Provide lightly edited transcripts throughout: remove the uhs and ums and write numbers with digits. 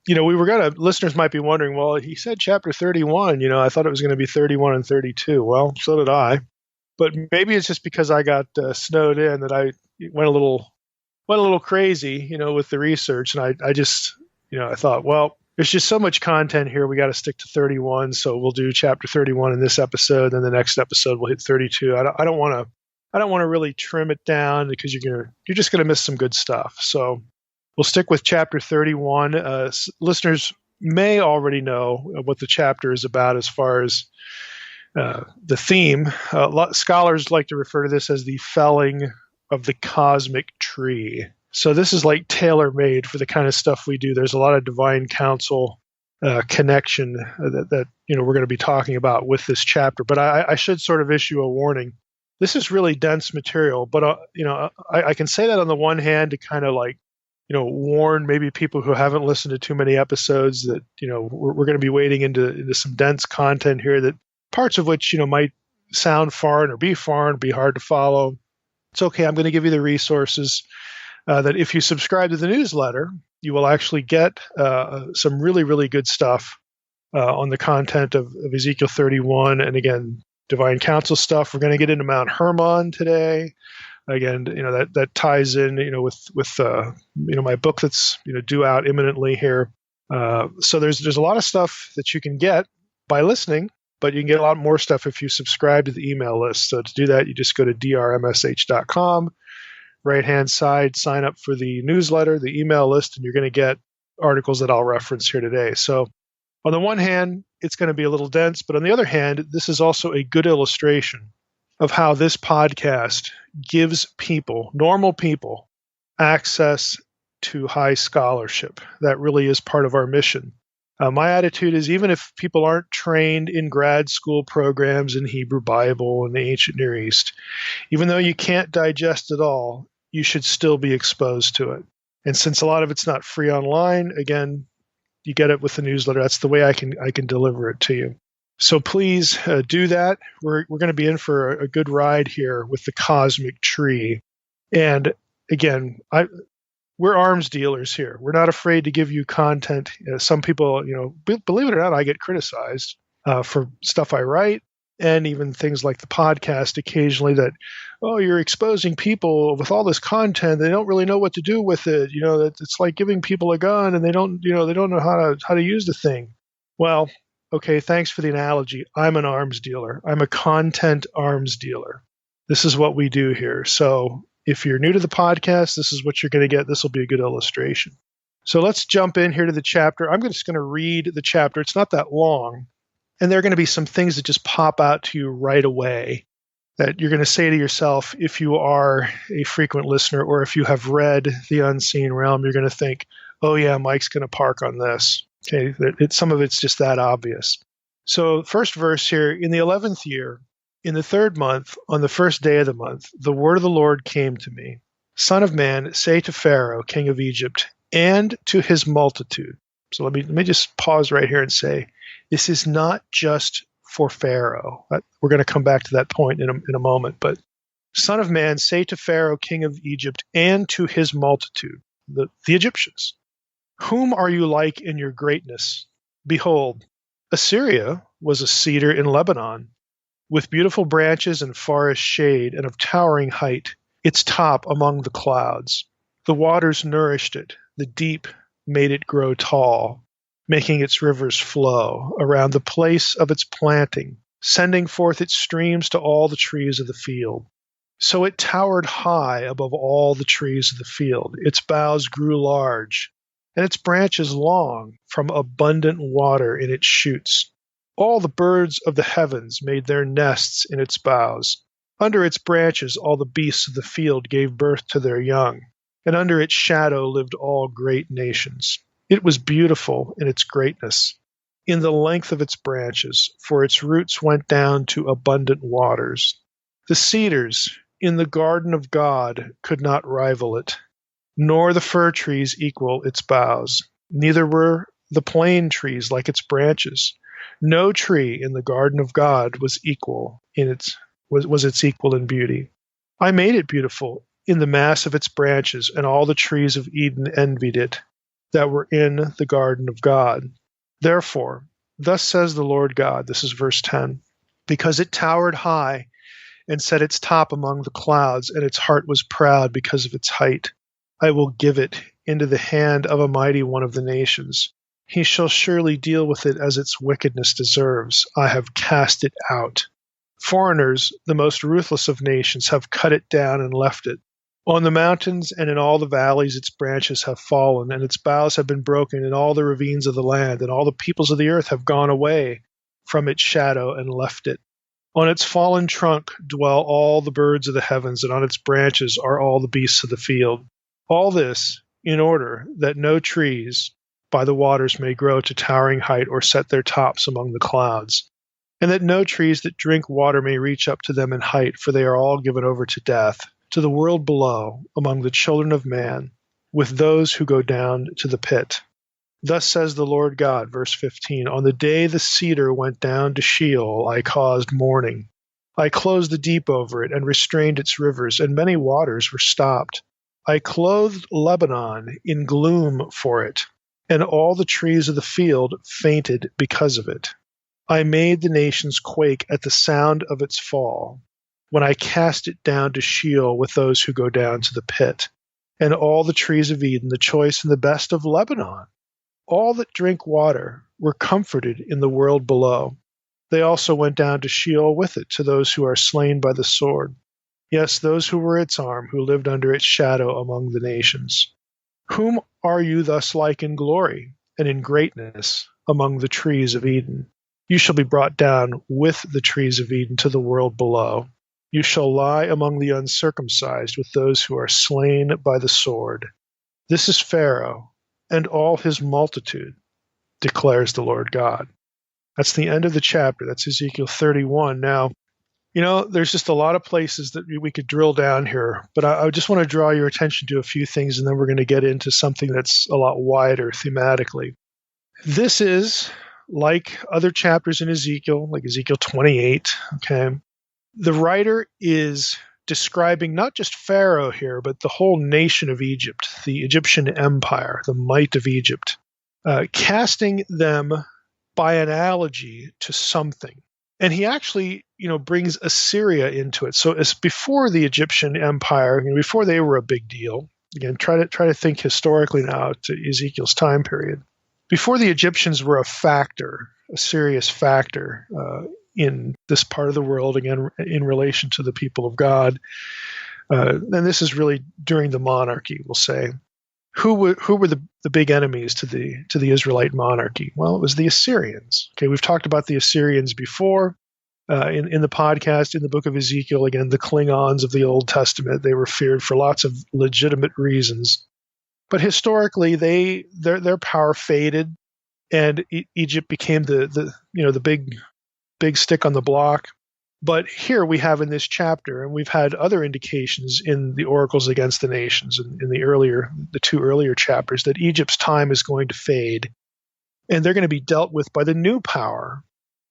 Listeners might be wondering, well, he said chapter 31, I thought it was going to be 31 and 32. Well, so did I. But maybe it's just because I got snowed in that I went a little crazy, with the research. And I just, I thought, well, there's just so much content here. We got to stick to 31. So we'll do chapter 31 in this episode. Then the next episode we'll hit 32. I don't want to really trim it down because you're just going to miss some good stuff. So we'll stick with chapter 31. Listeners may already know what the chapter is about as far as the theme. Scholars like to refer to this as the felling of the cosmic tree. So this is like tailor-made for the kind of stuff we do. There's a lot of divine counsel connection that we're going to be talking about with this chapter. But I should sort of issue a warning. This is really dense material, but I can say that on the one hand to kind of warn maybe people who haven't listened to too many episodes that we're going to be wading into some dense content here, that parts of which might sound foreign or be hard to follow. It's okay. I'm going to give you the resources that if you subscribe to the newsletter, you will actually get some really, really good stuff on the content of Ezekiel 31. And again, divine counsel stuff. We're going to get into Mount Hermon today. Again, that ties in, with my book that's due out imminently here. So there's a lot of stuff that you can get by listening, but you can get a lot more stuff if you subscribe to the email list. So to do that, you just go to drmsh.com. Right-hand side, sign up for the newsletter, the email list, and you're going to get articles that I'll reference here today. So on the one hand, it's going to be a little dense, but on the other hand, this is also a good illustration of how this podcast gives people, normal people, access to high scholarship. That really is part of our mission. My attitude is, even if people aren't trained in grad school programs in Hebrew Bible and the ancient Near East, even though you can't digest it all, you should still be exposed to it. And since a lot of it's not free online, again, you get it with the newsletter. That's the way I can deliver it to you. So please do that. We're going to be in for a good ride here with the cosmic tree. And again, we're arms dealers here. We're not afraid to give you content. Some people, believe it or not, I get criticized for stuff I write, and even things like the podcast occasionally that, oh, you're exposing people with all this content. They don't really know what to do with it. That it's like giving people a gun and they don't know how to use the thing. Well, okay, thanks for the analogy. I'm an arms dealer. I'm a content arms dealer. This is what we do here. So if you're new to the podcast, this is what you're going to get. This will be a good illustration. So let's jump in here to the chapter. I'm just going to read the chapter. It's not that long. And there are going to be some things that just pop out to you right away that you're going to say to yourself, if you are a frequent listener or if you have read The Unseen Realm, you're going to think, oh yeah, Mike's going to park on this. Okay, some of it's just that obvious. So first verse here, in the 11th year, in the 3rd month, on the 1st day of the month, the word of the Lord came to me. Son of man, say to Pharaoh, king of Egypt, and to his multitude. So let me just pause right here and say, this is not just for Pharaoh. We're going to come back to that point in a moment. But son of man, say to Pharaoh, king of Egypt, and to his multitude, the Egyptians, whom are you like in your greatness? Behold, Assyria was a cedar in Lebanon, with beautiful branches and forest shade and of towering height, its top among the clouds. The waters nourished it, the deep made it grow tall, making its rivers flow around the place of its planting, sending forth its streams to all the trees of the field. So it towered high above all the trees of the field. Its boughs grew large, and its branches long, from abundant water in its shoots. All the birds of the heavens made their nests in its boughs. Under its branches all the beasts of the field gave birth to their young, and under its shadow lived all great nations. It was beautiful in its greatness, in the length of its branches, for its roots went down to abundant waters. The cedars in the garden of God could not rival it, nor the fir trees equal its boughs. Neither were the plane trees like its branches. No tree in the garden of God was its equal in beauty. I made it beautiful in the mass of its branches, and all the trees of Eden envied it. that were in the garden of God. Therefore, thus says the Lord God, this is verse 10, because it towered high and set its top among the clouds, and its heart was proud because of its height, I will give it into the hand of a mighty one of the nations. He shall surely deal with it as its wickedness deserves. I have cast it out. Foreigners, the most ruthless of nations, have cut it down and left it. On the mountains and in all the valleys its branches have fallen, and its boughs have been broken in all the ravines of the land, and all the peoples of the earth have gone away from its shadow and left it. On its fallen trunk dwell all the birds of the heavens, and on its branches are all the beasts of the field. All this in order that no trees by the waters may grow to towering height or set their tops among the clouds, and that no trees that drink water may reach up to them in height, for they are all given over to death, to the world below, among the children of man, with those who go down to the pit. Thus says the Lord God, verse 15, on the day the cedar went down to Sheol, I caused mourning. I closed the deep over it and restrained its rivers, and many waters were stopped. I clothed Lebanon in gloom for it, and all the trees of the field fainted because of it. I made the nations quake at the sound of its fall, when I cast it down to Sheol with those who go down to the pit, and all the trees of Eden, the choice and the best of Lebanon. All that drink water were comforted in the world below. They also went down to Sheol with it, to those who are slain by the sword. Yes, those who were its arm, who lived under its shadow among the nations. Whom are you thus like in glory and in greatness among the trees of Eden? You shall be brought down with the trees of Eden to the world below. You shall lie among the uncircumcised with those who are slain by the sword. This is Pharaoh and all his multitude, declares the Lord God. That's the end of the chapter. That's Ezekiel 31. Now, there's just a lot of places that we could drill down here, but I just want to draw your attention to a few things, and then we're going to get into something that's a lot wider thematically. This is, like other chapters in Ezekiel, like Ezekiel 28, okay? The writer is describing not just Pharaoh here, but the whole nation of Egypt, the Egyptian empire, the might of Egypt, casting them by analogy to something. And he actually, brings Assyria into it. So it's before the Egyptian empire, before they were a big deal. Again, try to think historically now to Ezekiel's time period. Before the Egyptians were a serious factor in this part of the world, again, in relation to the people of God. And this is really during the monarchy, we'll say. Who were the big enemies to the Israelite monarchy? Well, it was the Assyrians. Okay, we've talked about the Assyrians before in the podcast, in the book of Ezekiel. Again, the Klingons of the Old Testament. They were feared for lots of legitimate reasons, but historically, their power faded, and Egypt became the big stick on the block. But here we have in this chapter, and we've had other indications in the oracles against the nations in the two earlier chapters, that Egypt's time is going to fade, and they're going to be dealt with by the new power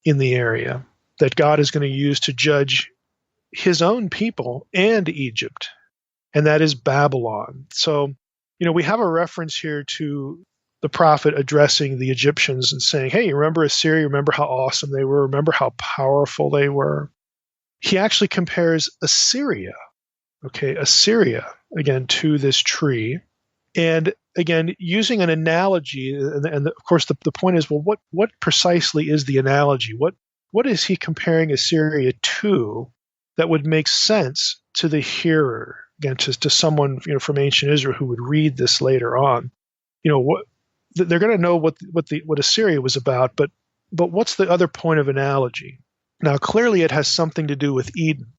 in the area that God is going to use to judge his own people and Egypt, and that is Babylon. So, we have a reference here to the prophet addressing the Egyptians and saying, hey, remember Assyria? Remember how awesome they were? Remember how powerful they were? He actually compares Assyria, again, to this tree. And again, using an analogy, and of course the point is, well, what precisely is the analogy? What is he comparing Assyria to that would make sense to the hearer, again, to someone from ancient Israel who would read this later on? They're going to know what Assyria was about, but what's the other point of analogy? Now, clearly it has something to do with Eden,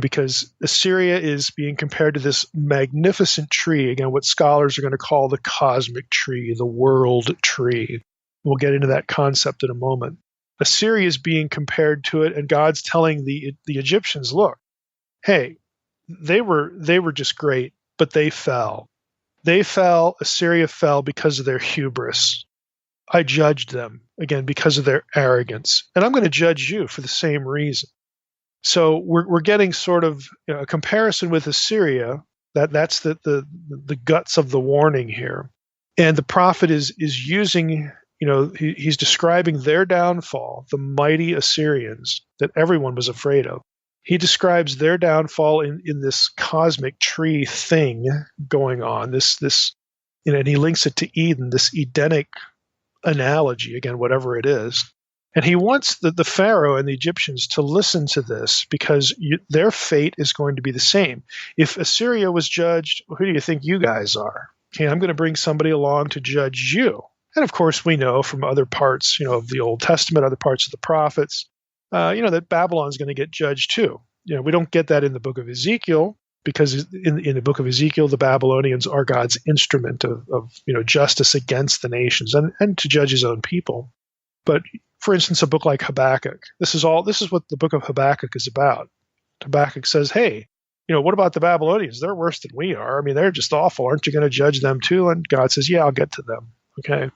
because Assyria is being compared to this magnificent tree, again, what scholars are going to call the cosmic tree, the world tree. We'll get into that concept in a moment. Assyria is being compared to it, and God's telling the Egyptians, look, hey, they were just great, but they fell. Assyria fell because of their hubris. I judged them, again, because of their arrogance. And I'm going to judge you for the same reason. So we're getting sort of a comparison with Assyria. That's the guts of the warning here. And the prophet is using, he's describing their downfall, the mighty Assyrians that everyone was afraid of. He describes their downfall in this cosmic tree thing going on, this, and he links it to Eden, this Edenic analogy, again, whatever it is. And he wants the Pharaoh and the Egyptians to listen to this because their fate is going to be the same. If Assyria was judged, who do you think you guys are? Okay, I'm going to bring somebody along to judge you. And of course, we know from other parts, of the Old Testament, other parts of the prophets, that Babylon's going to get judged too. We don't get that in the book of Ezekiel because in the book of Ezekiel, the Babylonians are God's instrument of justice against the nations and to judge his own people. But for instance, a book like Habakkuk, this is what the book of Habakkuk is about. Habakkuk says, hey, what about the Babylonians? They're worse than we are. I mean, they're just awful. Aren't you going to judge them too? And God says, yeah, I'll get to them. Okay.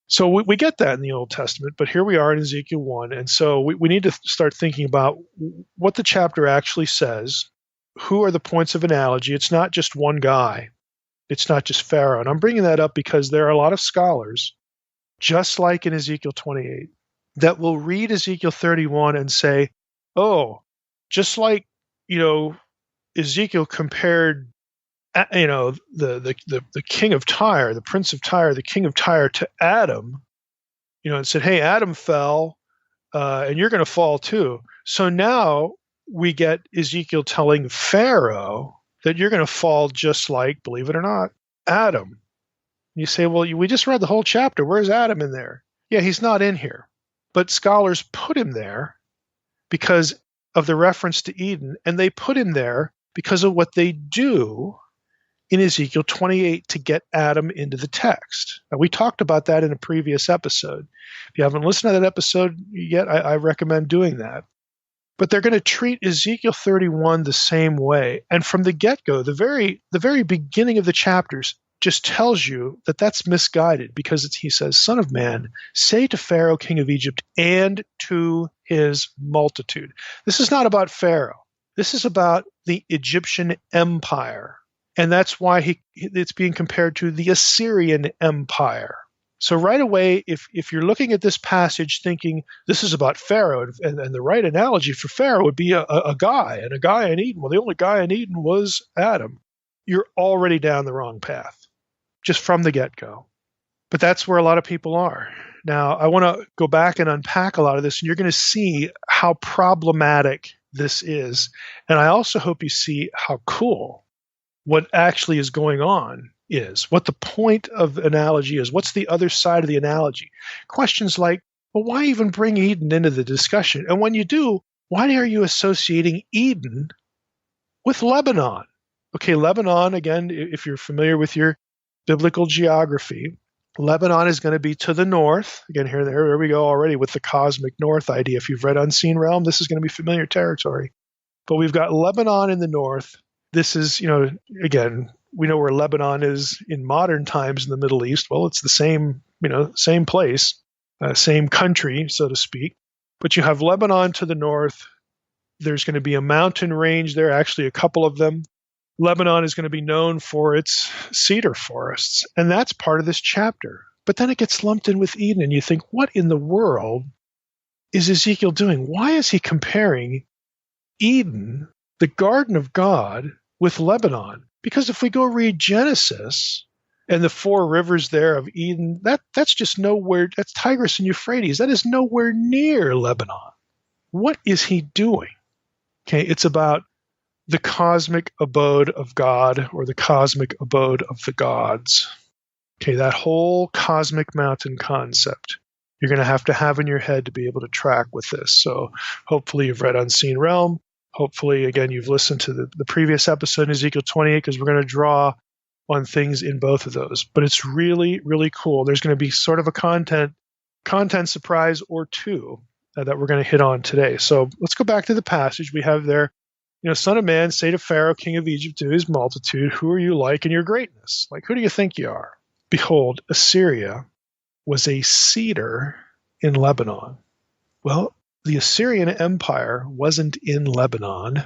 So we get that in the Old Testament, but here we are in Ezekiel 1. And so we need to start thinking about what the chapter actually says. Who are the points of analogy? It's not just one guy. It's not just Pharaoh. And I'm bringing that up because there are a lot of scholars, just like in Ezekiel 28, that will read Ezekiel 31 and say, oh, just like, Ezekiel compared, the king of Tyre, the prince of Tyre, the king of Tyre to Adam, and said, hey, Adam fell, and you're going to fall too. So now we get Ezekiel telling Pharaoh that you're going to fall just like, believe it or not, Adam. You say, well, we just read the whole chapter. Where's Adam in there? Yeah, he's not in here. But scholars put him there because of the reference to Eden, and they put him there because of what they do in Ezekiel 28 to get Adam into the text. Now, we talked about that in a previous episode. If you haven't listened to that episode yet, I recommend doing that. But they're going to treat Ezekiel 31 the same way. And from the get-go, the very beginning of the chapters just tells you that that's misguided because he says, Son of man, say to Pharaoh, king of Egypt, and to his multitude. This is not about Pharaoh. This is about the Egyptian empire. And that's why it's being compared to the Assyrian Empire. So right away, if you're looking at this passage thinking this is about Pharaoh, and the right analogy for Pharaoh would be a guy in Eden. Well, the only guy in Eden was Adam. You're already down the wrong path, just from the get-go. But that's where a lot of people are. Now, I want to go back and unpack a lot of this, and you're going to see how problematic this is. And I also hope you see how cool what actually is going on is, what the point of analogy is, what's the other side of the analogy. Questions like, well, why even bring Eden into the discussion? And when you do, why are you associating Eden with Lebanon? Okay, Lebanon, again, if you're familiar with your biblical geography, Lebanon is going to be to the north. Again, there we go already with the cosmic north idea. If you've read Unseen Realm, this is going to be familiar territory. But we've got Lebanon in the north. This is, again, we know where Lebanon is in modern times in the Middle East. Well, it's the same, same place, same country, so to speak. But you have Lebanon to the north. There's going to be a mountain range there, actually a couple of them. Lebanon is going to be known for its cedar forests, and that's part of this chapter. But then it gets lumped in with Eden, and you think, what in the world is Ezekiel doing? Why is he comparing Eden, the garden of God, with Lebanon? Because if we go read Genesis and the four rivers there of Eden, that's just nowhere, that's Tigris and Euphrates. That is nowhere near Lebanon. What is he doing? Okay, it's about the cosmic abode of God, or the cosmic abode of the gods. Okay, that whole cosmic mountain concept you're going to have in your head to be able to track with this. So hopefully you've read Unseen Realm. Hopefully, again, you've listened to the previous episode in Ezekiel 28, because we're going to draw on things in both of those. But it's really, really cool. There's going to be sort of a content surprise or two that we're going to hit on today. So let's go back to the passage we have there. Son of man, say to Pharaoh, king of Egypt, to his multitude, who are you like in your greatness? Like, who do you think you are? Behold, Assyria was a cedar in Lebanon. Well, the Assyrian Empire wasn't in Lebanon.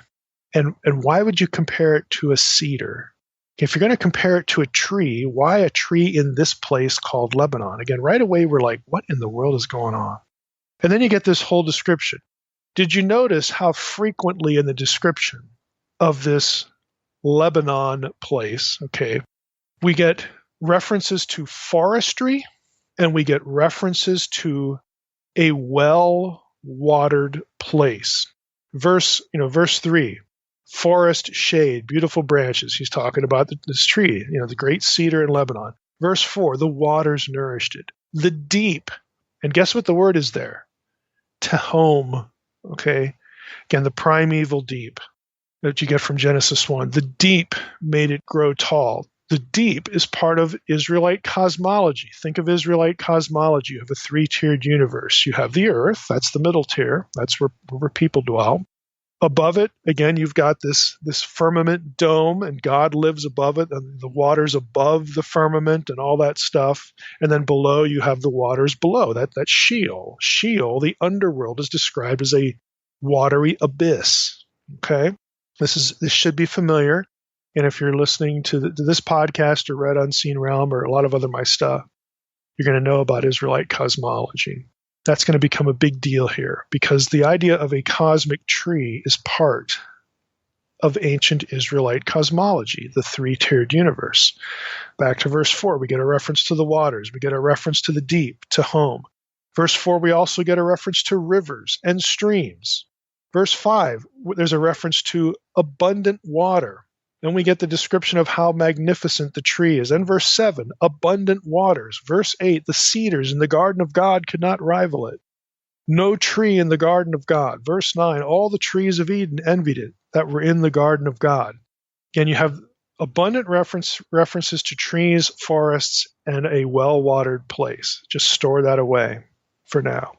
And why would you compare it to a cedar? If you're going to compare it to a tree, why a tree in this place called Lebanon? Again, right away we're like, what in the world is going on? And then you get this whole description. Did you notice how frequently in the description of this Lebanon place, okay, we get references to forestry and we get references to a well-watered place. Verse 3, forest shade, beautiful branches. He's talking about this tree, the great cedar in Lebanon. Verse 4, the waters nourished it. The deep, and guess what the word is there? Tehom, okay? Again, the primeval deep that you get from Genesis 1. The deep made it grow tall. The deep is part of Israelite cosmology. Think of Israelite cosmology. You have a three-tiered universe. You have the earth, that's the middle tier. That's where people dwell. Above it, again, you've got this firmament dome, and God lives above it, and the waters above the firmament and all that stuff. And then below, you have the waters below. That's Sheol. Sheol, the underworld, is described as a watery abyss. Okay? This should be familiar. And if you're listening to this podcast or read Unseen Realm or a lot of other my stuff, you're going to know about Israelite cosmology. That's going to become a big deal here because the idea of a cosmic tree is part of ancient Israelite cosmology, the three-tiered universe. Back to verse 4, we get a reference to the waters. We get a reference to the deep, to home. Verse 4, we also get a reference to rivers and streams. Verse 5, there's a reference to abundant water. Then we get the description of how magnificent the tree is. Then verse 7, abundant waters. Verse 8, the cedars in the garden of God could not rival it. No tree in the garden of God. Verse 9, all the trees of Eden envied it that were in the garden of God. Again, you have abundant references to trees, forests, and a well-watered place. Just store that away for now.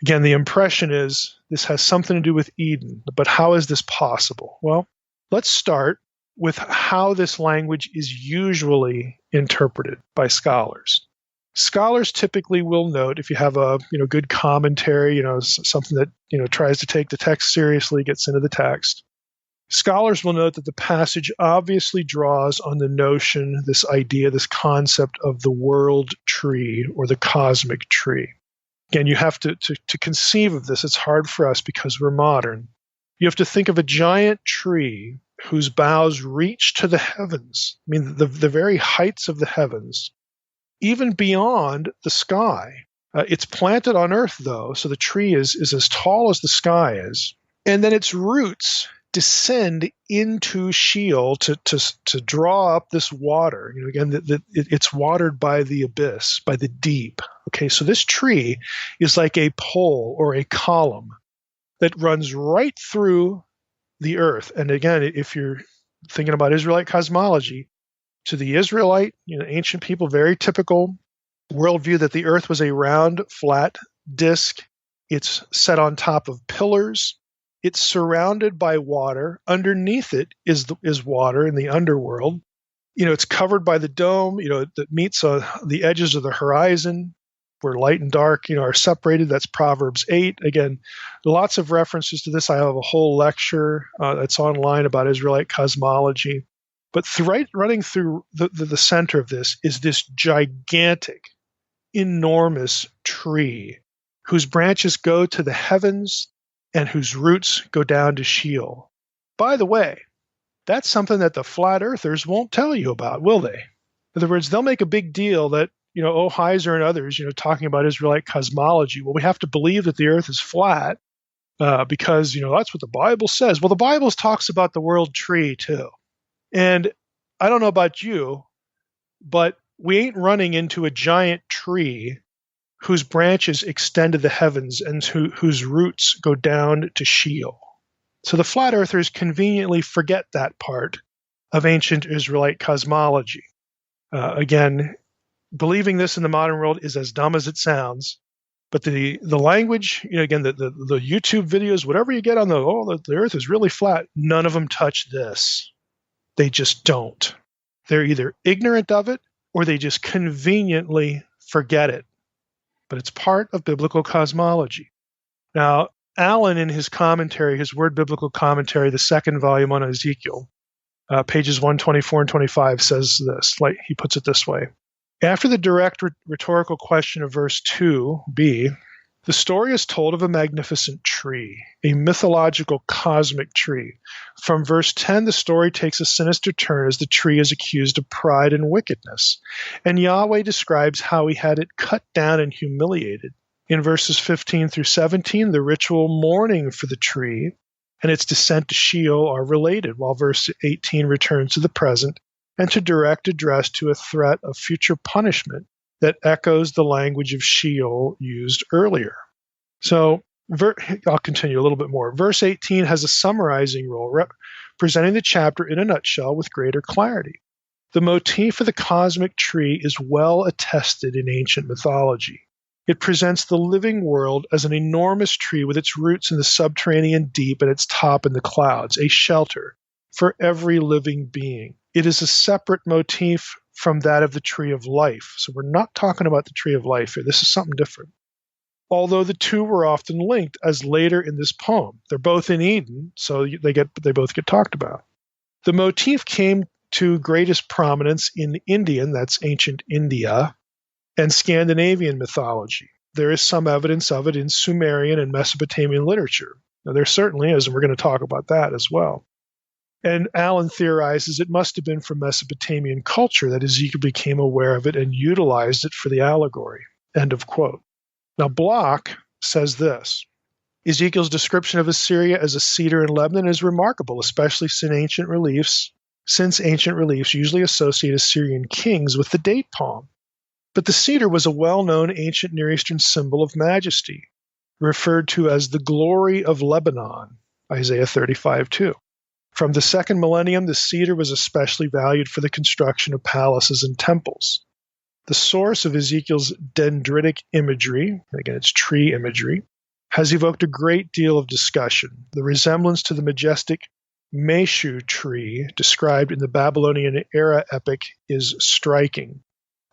Again, the impression is this has something to do with Eden, but how is this possible? Well, let's start with how this language is usually interpreted by scholars. Scholars typically will note, if you have a good commentary, something that tries to take the text seriously, gets into the text, scholars will note that the passage obviously draws on the notion, this idea, this concept of the world tree or the cosmic tree. Again, you have to conceive of this. It's hard for us because we're modern. You have to think of a giant tree whose boughs reach to the heavens. I mean, the very heights of the heavens, even beyond the sky. It's planted on earth, though, so the tree is as tall as the sky is. And then its roots descend into Sheol to draw up this water. Again, it's watered by the abyss, by the deep. Okay, so this tree is like a pole or a column that runs right through the earth. And again, if you're thinking about Israelite cosmology, to the Israelite, ancient people, very typical worldview that the earth was a round, flat disk. It's set on top of pillars. It's surrounded by water. Underneath it is water in the underworld. It's covered by the dome, that meets the edges of the horizon, where light and dark, are separated. That's Proverbs 8. Again, lots of references to this. I have a whole lecture that's online about Israelite cosmology. But running through the center of this is this gigantic, enormous tree whose branches go to the heavens and whose roots go down to Sheol. By the way, that's something that the flat earthers won't tell you about, will they? In other words, they'll make a big deal that Heiser and others, talking about Israelite cosmology. Well, we have to believe that the earth is flat because, that's what the Bible says. Well, the Bible talks about the world tree too. And I don't know about you, but we ain't running into a giant tree whose branches extend to the heavens and whose roots go down to Sheol. So the flat earthers conveniently forget that part of ancient Israelite cosmology. Again, believing this in the modern world is as dumb as it sounds, but the language, again, the YouTube videos, whatever you get on the earth is really flat, none of them touch this. They just don't. They're either ignorant of it or they just conveniently forget it. But it's part of biblical cosmology. Now, Allen, in his commentary, his Word Biblical Commentary, the second volume on Ezekiel, pages 124 and 25 says this, like he puts it this way. After the direct rhetorical question of verse 2b, the story is told of a magnificent tree, a mythological cosmic tree. From verse 10, the story takes a sinister turn as the tree is accused of pride and wickedness, and Yahweh describes how he had it cut down and humiliated. In verses 15 through 17, the ritual mourning for the tree and its descent to Sheol are related, while verse 18 returns to the present and to direct address to a threat of future punishment that echoes the language of Sheol used earlier. So I'll continue a little bit more. Verse 18 has a summarizing role, presenting the chapter in a nutshell with greater clarity. The motif of the cosmic tree is well attested in ancient mythology. It presents the living world as an enormous tree with its roots in the subterranean deep and its top in the clouds, a shelter for every living being. It is a separate motif from that of the tree of life. So we're not talking about the tree of life here. This is something different. Although the two were often linked, as later in this poem. They're both in Eden, so they both get talked about. The motif came to greatest prominence in Indian, that's ancient India, and Scandinavian mythology. There is some evidence of it in Sumerian and Mesopotamian literature. Now, there certainly is, and we're going to talk about that as well. And Allen theorizes it must have been from Mesopotamian culture that Ezekiel became aware of it and utilized it for the allegory. End of quote. Now, Bloch says this. Ezekiel's description of Assyria as a cedar in Lebanon is remarkable, especially since ancient reliefs usually associate Assyrian kings with the date palm. But the cedar was a well-known ancient Near Eastern symbol of majesty, referred to as the glory of Lebanon, Isaiah 35:2. From the second millennium, the cedar was especially valued for the construction of palaces and temples. The source of Ezekiel's dendritic imagery, and again it's tree imagery, has evoked a great deal of discussion. The resemblance to the majestic Meshu tree described in the Babylonian era epic is striking.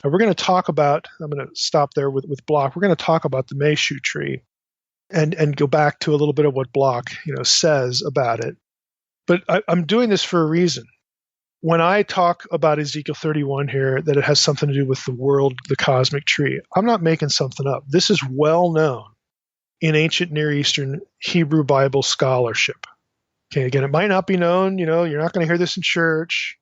Now we're going to talk about, I'm going to stop there with Bloch, we're going to talk about the Meshu tree and go back to a little bit of what Bloch says about it. But I'm doing this for a reason. When I talk about Ezekiel 31 here, that it has something to do with the world, the cosmic tree, I'm not making something up. This is well known in ancient Near Eastern Hebrew Bible scholarship. Okay, again, it might not be known, you're not going to hear this in church.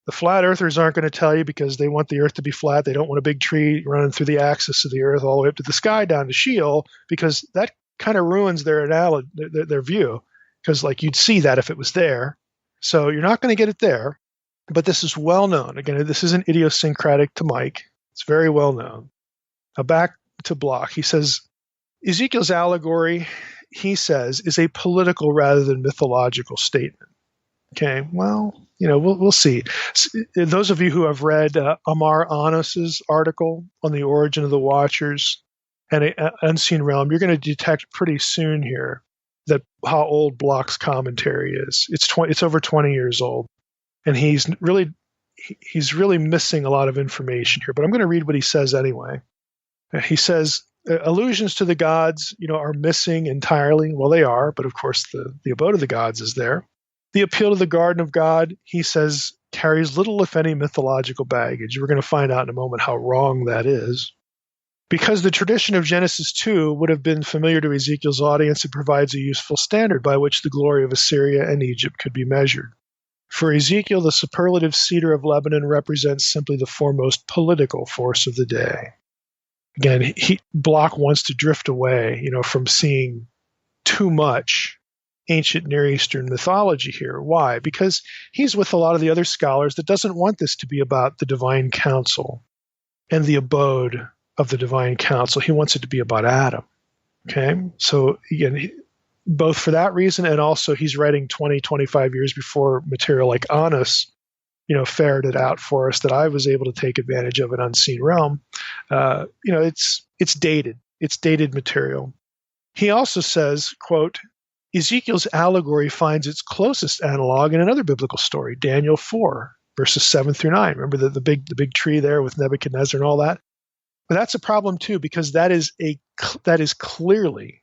The flat earthers aren't going to tell you because they want the earth to be flat. They don't want a big tree running through the axis of the earth all the way up to the sky down to Sheol, because that kind of ruins their view, because you'd see that if it was there. So you're not going to get it there. But this is well known. Again, this isn't idiosyncratic to Mike. It's very well known. Now back to Bloch. He says, Ezekiel's allegory, he says, is a political rather than mythological statement. Okay, well, we'll see. Those of you who have read Amar Anos's article on the origin of the Watchers and an Unseen Realm, you're going to detect pretty soon here that how old Bloch's commentary is. It's over 20 years old. And he's really missing a lot of information here, but I'm going to read what he says anyway. He says, allusions to the gods, are missing entirely. Well, they are, but of course the abode of the gods is there. The appeal to the garden of God, he says, carries little, if any, mythological baggage. We're going to find out in a moment how wrong that is. Because the tradition of Genesis 2 would have been familiar to Ezekiel's audience, it provides a useful standard by which the glory of Assyria and Egypt could be measured. For Ezekiel, the superlative cedar of Lebanon represents simply the foremost political force of the day. Again, Bloch wants to drift away, from seeing too much ancient Near Eastern mythology here. Why? Because he's with a lot of the other scholars that doesn't want this to be about the divine council and the abode of the divine council. He wants it to be about Adam. Okay? So again, both for that reason, and also he's writing 20, 25 years before material like Anos, ferreted out for us that I was able to take advantage of in Unseen Realm. It's dated. It's dated material. He also says, quote, Ezekiel's allegory finds its closest analog in another biblical story, Daniel 4, verses 7 through 9. Remember the big tree there with Nebuchadnezzar and all that? But that's a problem too, because that is clearly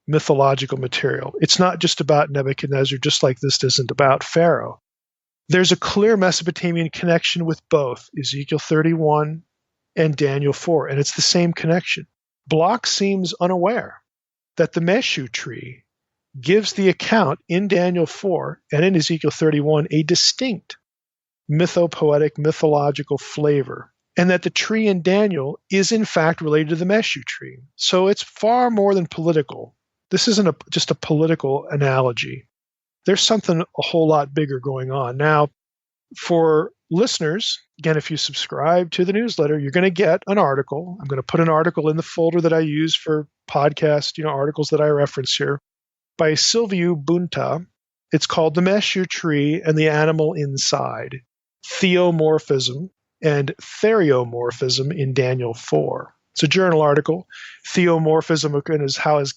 mythological material. It's not just about Nebuchadnezzar, just like this isn't about Pharaoh. There's a clear Mesopotamian connection with both Ezekiel 31 and Daniel 4, and it's the same connection. Bloch seems unaware that the Meshu tree gives the account in Daniel 4 and in Ezekiel 31 a distinct mythopoetic, mythological flavor, and that the tree in Daniel is in fact related to the Meshu tree. So it's far more than political. This isn't just a political analogy. There's something a whole lot bigger going on. Now, for listeners, again, if you subscribe to the newsletter, you're going to get an article. I'm going to put an article in the folder that I use for podcast, articles that I reference here, by Silviu Bunta. It's called The Meshu Tree and the Animal Inside, Theomorphism and Theriomorphism in Daniel 4. It's a journal article. Theomorphism again is how is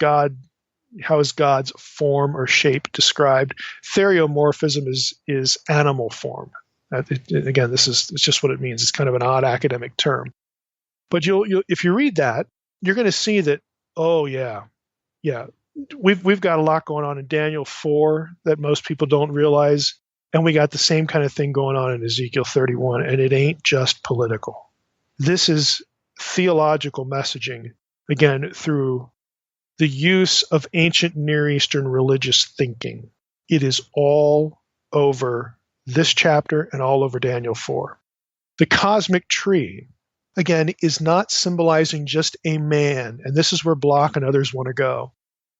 God's form or shape described. Theriomorphism is animal form. Again, it's just what it means. It's kind of an odd academic term. But if you read that, you're going to see that, oh yeah, we've got a lot going on in Daniel 4 that most people don't realize, and we got the same kind of thing going on in Ezekiel 31, and it ain't just political. This is theological messaging, again, through the use of ancient Near Eastern religious thinking. It is all over this chapter and all over Daniel 4. The cosmic tree, again, is not symbolizing just a man, and this is where Bloch and others want to go,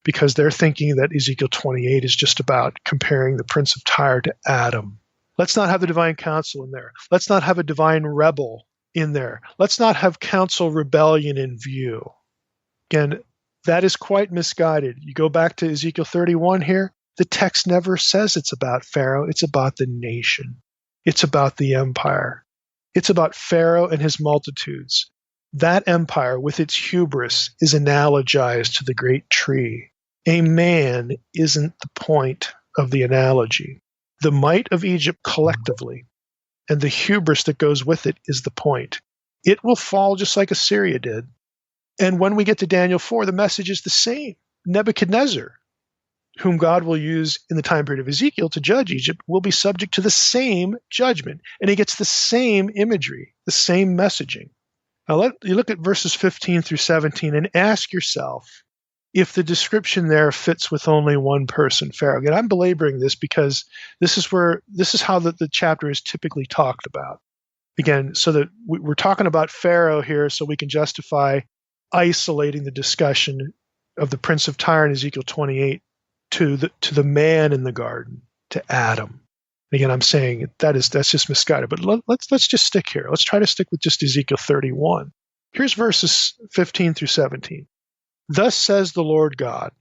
because they're thinking that Ezekiel 28 is just about comparing the Prince of Tyre to Adam. Let's not have the divine council in there. Let's not have a divine rebel in there. Let's not have council rebellion in view. Again, that is quite misguided. You go back to Ezekiel 31 here, the text never says it's about Pharaoh. It's about the nation. It's about the empire. It's about Pharaoh and his multitudes. That empire, with its hubris, is analogized to the great tree. A man isn't the point of the analogy. The might of Egypt collectively and the hubris that goes with it is the point. It will fall just like Assyria did. And when we get to Daniel 4, the message is the same. Nebuchadnezzar, whom God will use in the time period of Ezekiel to judge Egypt, will be subject to the same judgment. And he gets the same imagery, the same messaging. Now you look at verses 15 through 17 and ask yourself if the description there fits with only one person, Pharaoh. Again, I'm belaboring this because this is how the chapter is typically talked about. Again, so that we're talking about Pharaoh here so we can justify isolating the discussion of the Prince of Tyre in Ezekiel 28 to the man in the garden, to Adam. Again, I'm saying that's just misguided. But let's just stick here. Let's try to stick with just Ezekiel 31. Here's verses 15 through 17. Thus says the Lord God,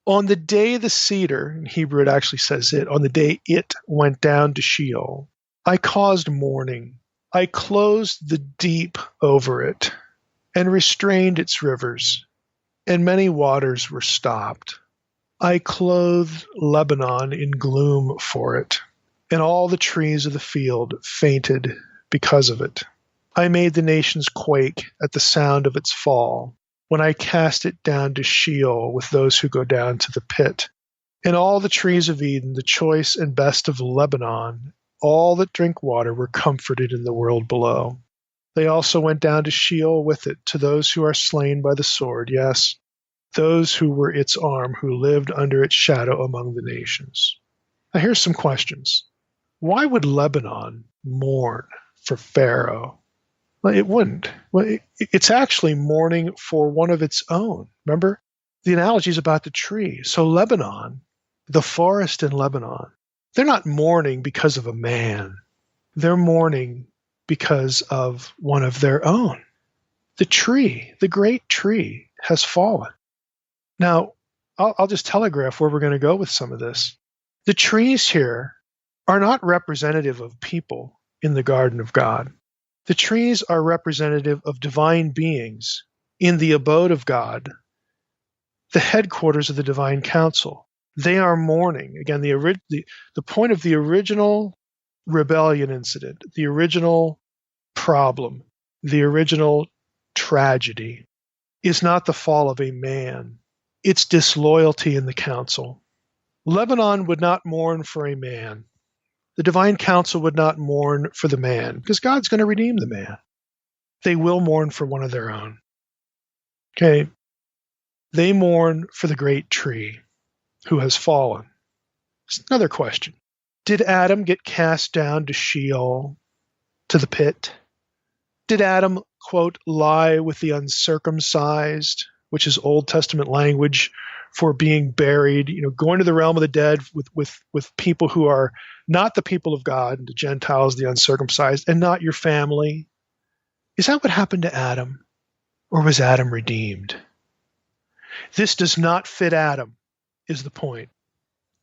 on the day the cedar, in Hebrew it actually says it, on the day it went down to Sheol, I caused mourning. I closed the deep over it and restrained its rivers, and many waters were stopped. I clothed Lebanon in gloom for it, and all the trees of the field fainted because of it. I made the nations quake at the sound of its fall, when I cast it down to Sheol with those who go down to the pit. And all the trees of Eden, the choice and best of Lebanon, all that drink water, were comforted in the world below. They also went down to Sheol with it, to those who are slain by the sword, yes, those who were its arm, who lived under its shadow among the nations. Now here's some questions. Why would Lebanon mourn for Pharaoh? Well, it wouldn't. Well, it's actually mourning for one of its own. Remember, the analogy is about the tree. So Lebanon, the forest in Lebanon, they're not mourning because of a man. They're mourning because of one of their own. The tree, the great tree, has fallen. Now, I'll just telegraph where we're going to go with some of this. The trees here are not representative of people in the garden of God. The trees are representative of divine beings in the abode of God, the headquarters of the divine council. They are mourning. Again, the point of the original rebellion incident, the original problem, the original tragedy, is not the fall of a man. It's disloyalty in the council. Lebanon would not mourn for a man. The divine council would not mourn for the man, because God's going to redeem the man. They will mourn for one of their own. Okay? They mourn for the great tree who has fallen. It's another question. Did Adam get cast down to Sheol, to the pit? Did Adam, quote, lie with the uncircumcised, which is Old Testament language for being buried, going to the realm of the dead with people who are not the people of God, the Gentiles, the uncircumcised, and not your family? Is that what happened to Adam? Or was Adam redeemed? This does not fit Adam, is the point.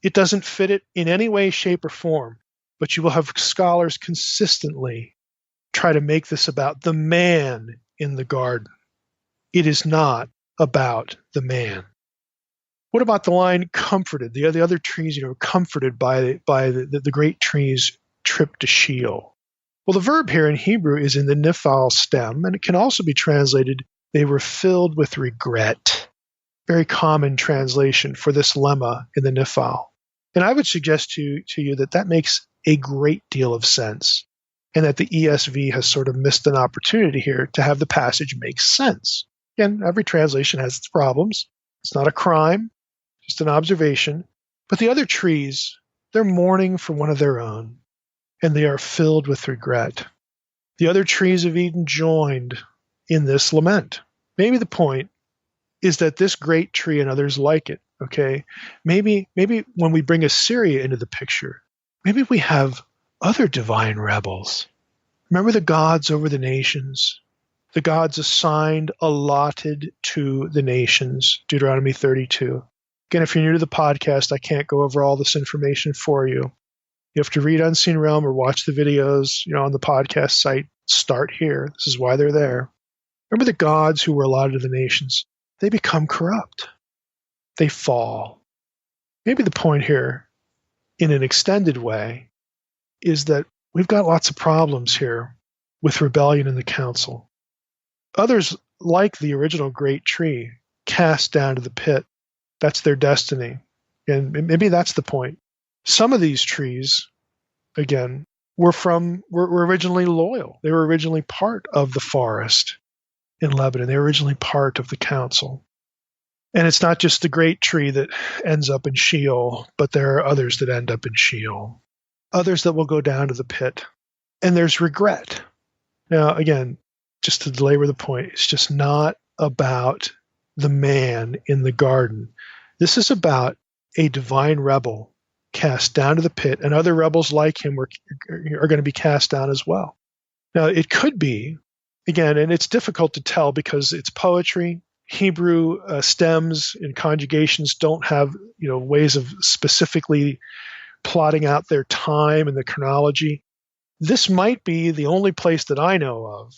It doesn't fit it in any way, shape, or form, but you will have scholars consistently try to make this about the man in the garden. It is not about the man. What about the line comforted? The other trees, comforted by the great tree's trip to Sheol. Well, the verb here in Hebrew is in the niphal stem, and it can also be translated, they were filled with regret. Very common translation for this lemma in the niphal. And I would suggest to you that makes a great deal of sense, and that the ESV has sort of missed an opportunity here to have the passage make sense. Again, every translation has its problems. It's not a crime, just an observation. But the other trees, they're mourning for one of their own, and they are filled with regret. The other trees of Eden joined in this lament. Maybe the point is that this great tree and others like it, okay? Maybe when we bring Assyria into the picture, maybe we have other divine rebels. Remember the gods over the nations? The gods assigned, allotted to the nations, Deuteronomy 32. Again, if you're new to the podcast, I can't go over all this information for you. You have to read Unseen Realm or watch the videos, on the podcast site. Start here. This is why they're there. Remember the gods who were allotted to the nations? They become corrupt. They fall. Maybe the point here, in an extended way, is that we've got lots of problems here with rebellion in the council. Others, like the original great tree, cast down to the pit. That's their destiny. And maybe that's the point. Some of these trees, again, were originally loyal. They were originally part of the forest in Lebanon. They were originally part of the council. And it's not just the great tree that ends up in Sheol, but there are others that end up in Sheol. Others that will go down to the pit. And there's regret. Now, again, just to belabor the point, it's just not about the man in the garden. This is about a divine rebel cast down to the pit, and other rebels like him are going to be cast down as well. Now, it could be, again, and it's difficult to tell because it's poetry. Hebrew stems and conjugations don't have ways of specifically plotting out their time and the chronology. This might be the only place that I know of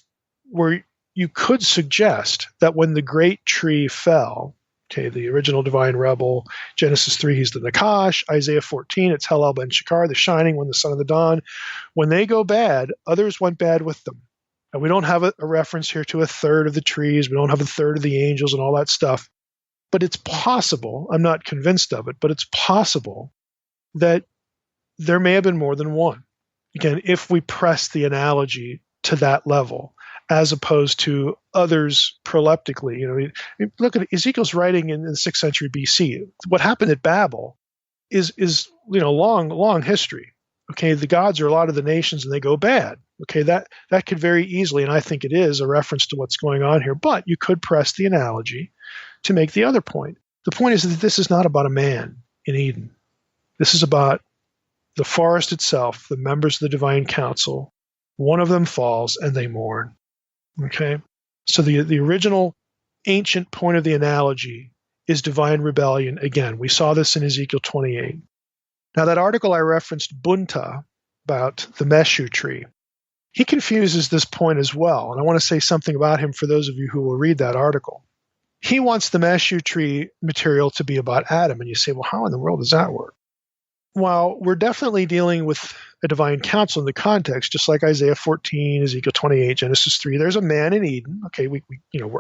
where you could suggest that when the great tree fell, okay, the original divine rebel, Genesis 3, he's the Nakash, Isaiah 14, it's Hillel ben Shakar, the shining one, the son of the dawn. When they go bad, others went bad with them. And we don't have a reference here to a third of the trees. We don't have a third of the angels and all that stuff. But it's possible, I'm not convinced of it, but it's possible that there may have been more than one. Again, if we press the analogy to that level, as opposed to others proleptically. Look at Ezekiel's writing in the 6th century BC. What happened at Babel is long history. Okay, the gods are a lot of the nations and they go bad. Okay, that could very easily, and I think it is, a reference to what's going on here. But you could press the analogy to make the other point. The point is that this is not about a man in Eden. This is about the forest itself, the members of the divine council. One of them falls and they mourn. Okay, so the original ancient point of the analogy is divine rebellion. Again, we saw this in Ezekiel 28. Now, that article I referenced, Bunta, about the meshu tree, he confuses this point as well. And I want to say something about him for those of you who will read that article. He wants the meshu tree material to be about Adam. And you say, well, how in the world does that work? Well, we're definitely dealing with a divine council in the context, just like Isaiah 14, Ezekiel 28, Genesis 3. There's a man in Eden. Okay, we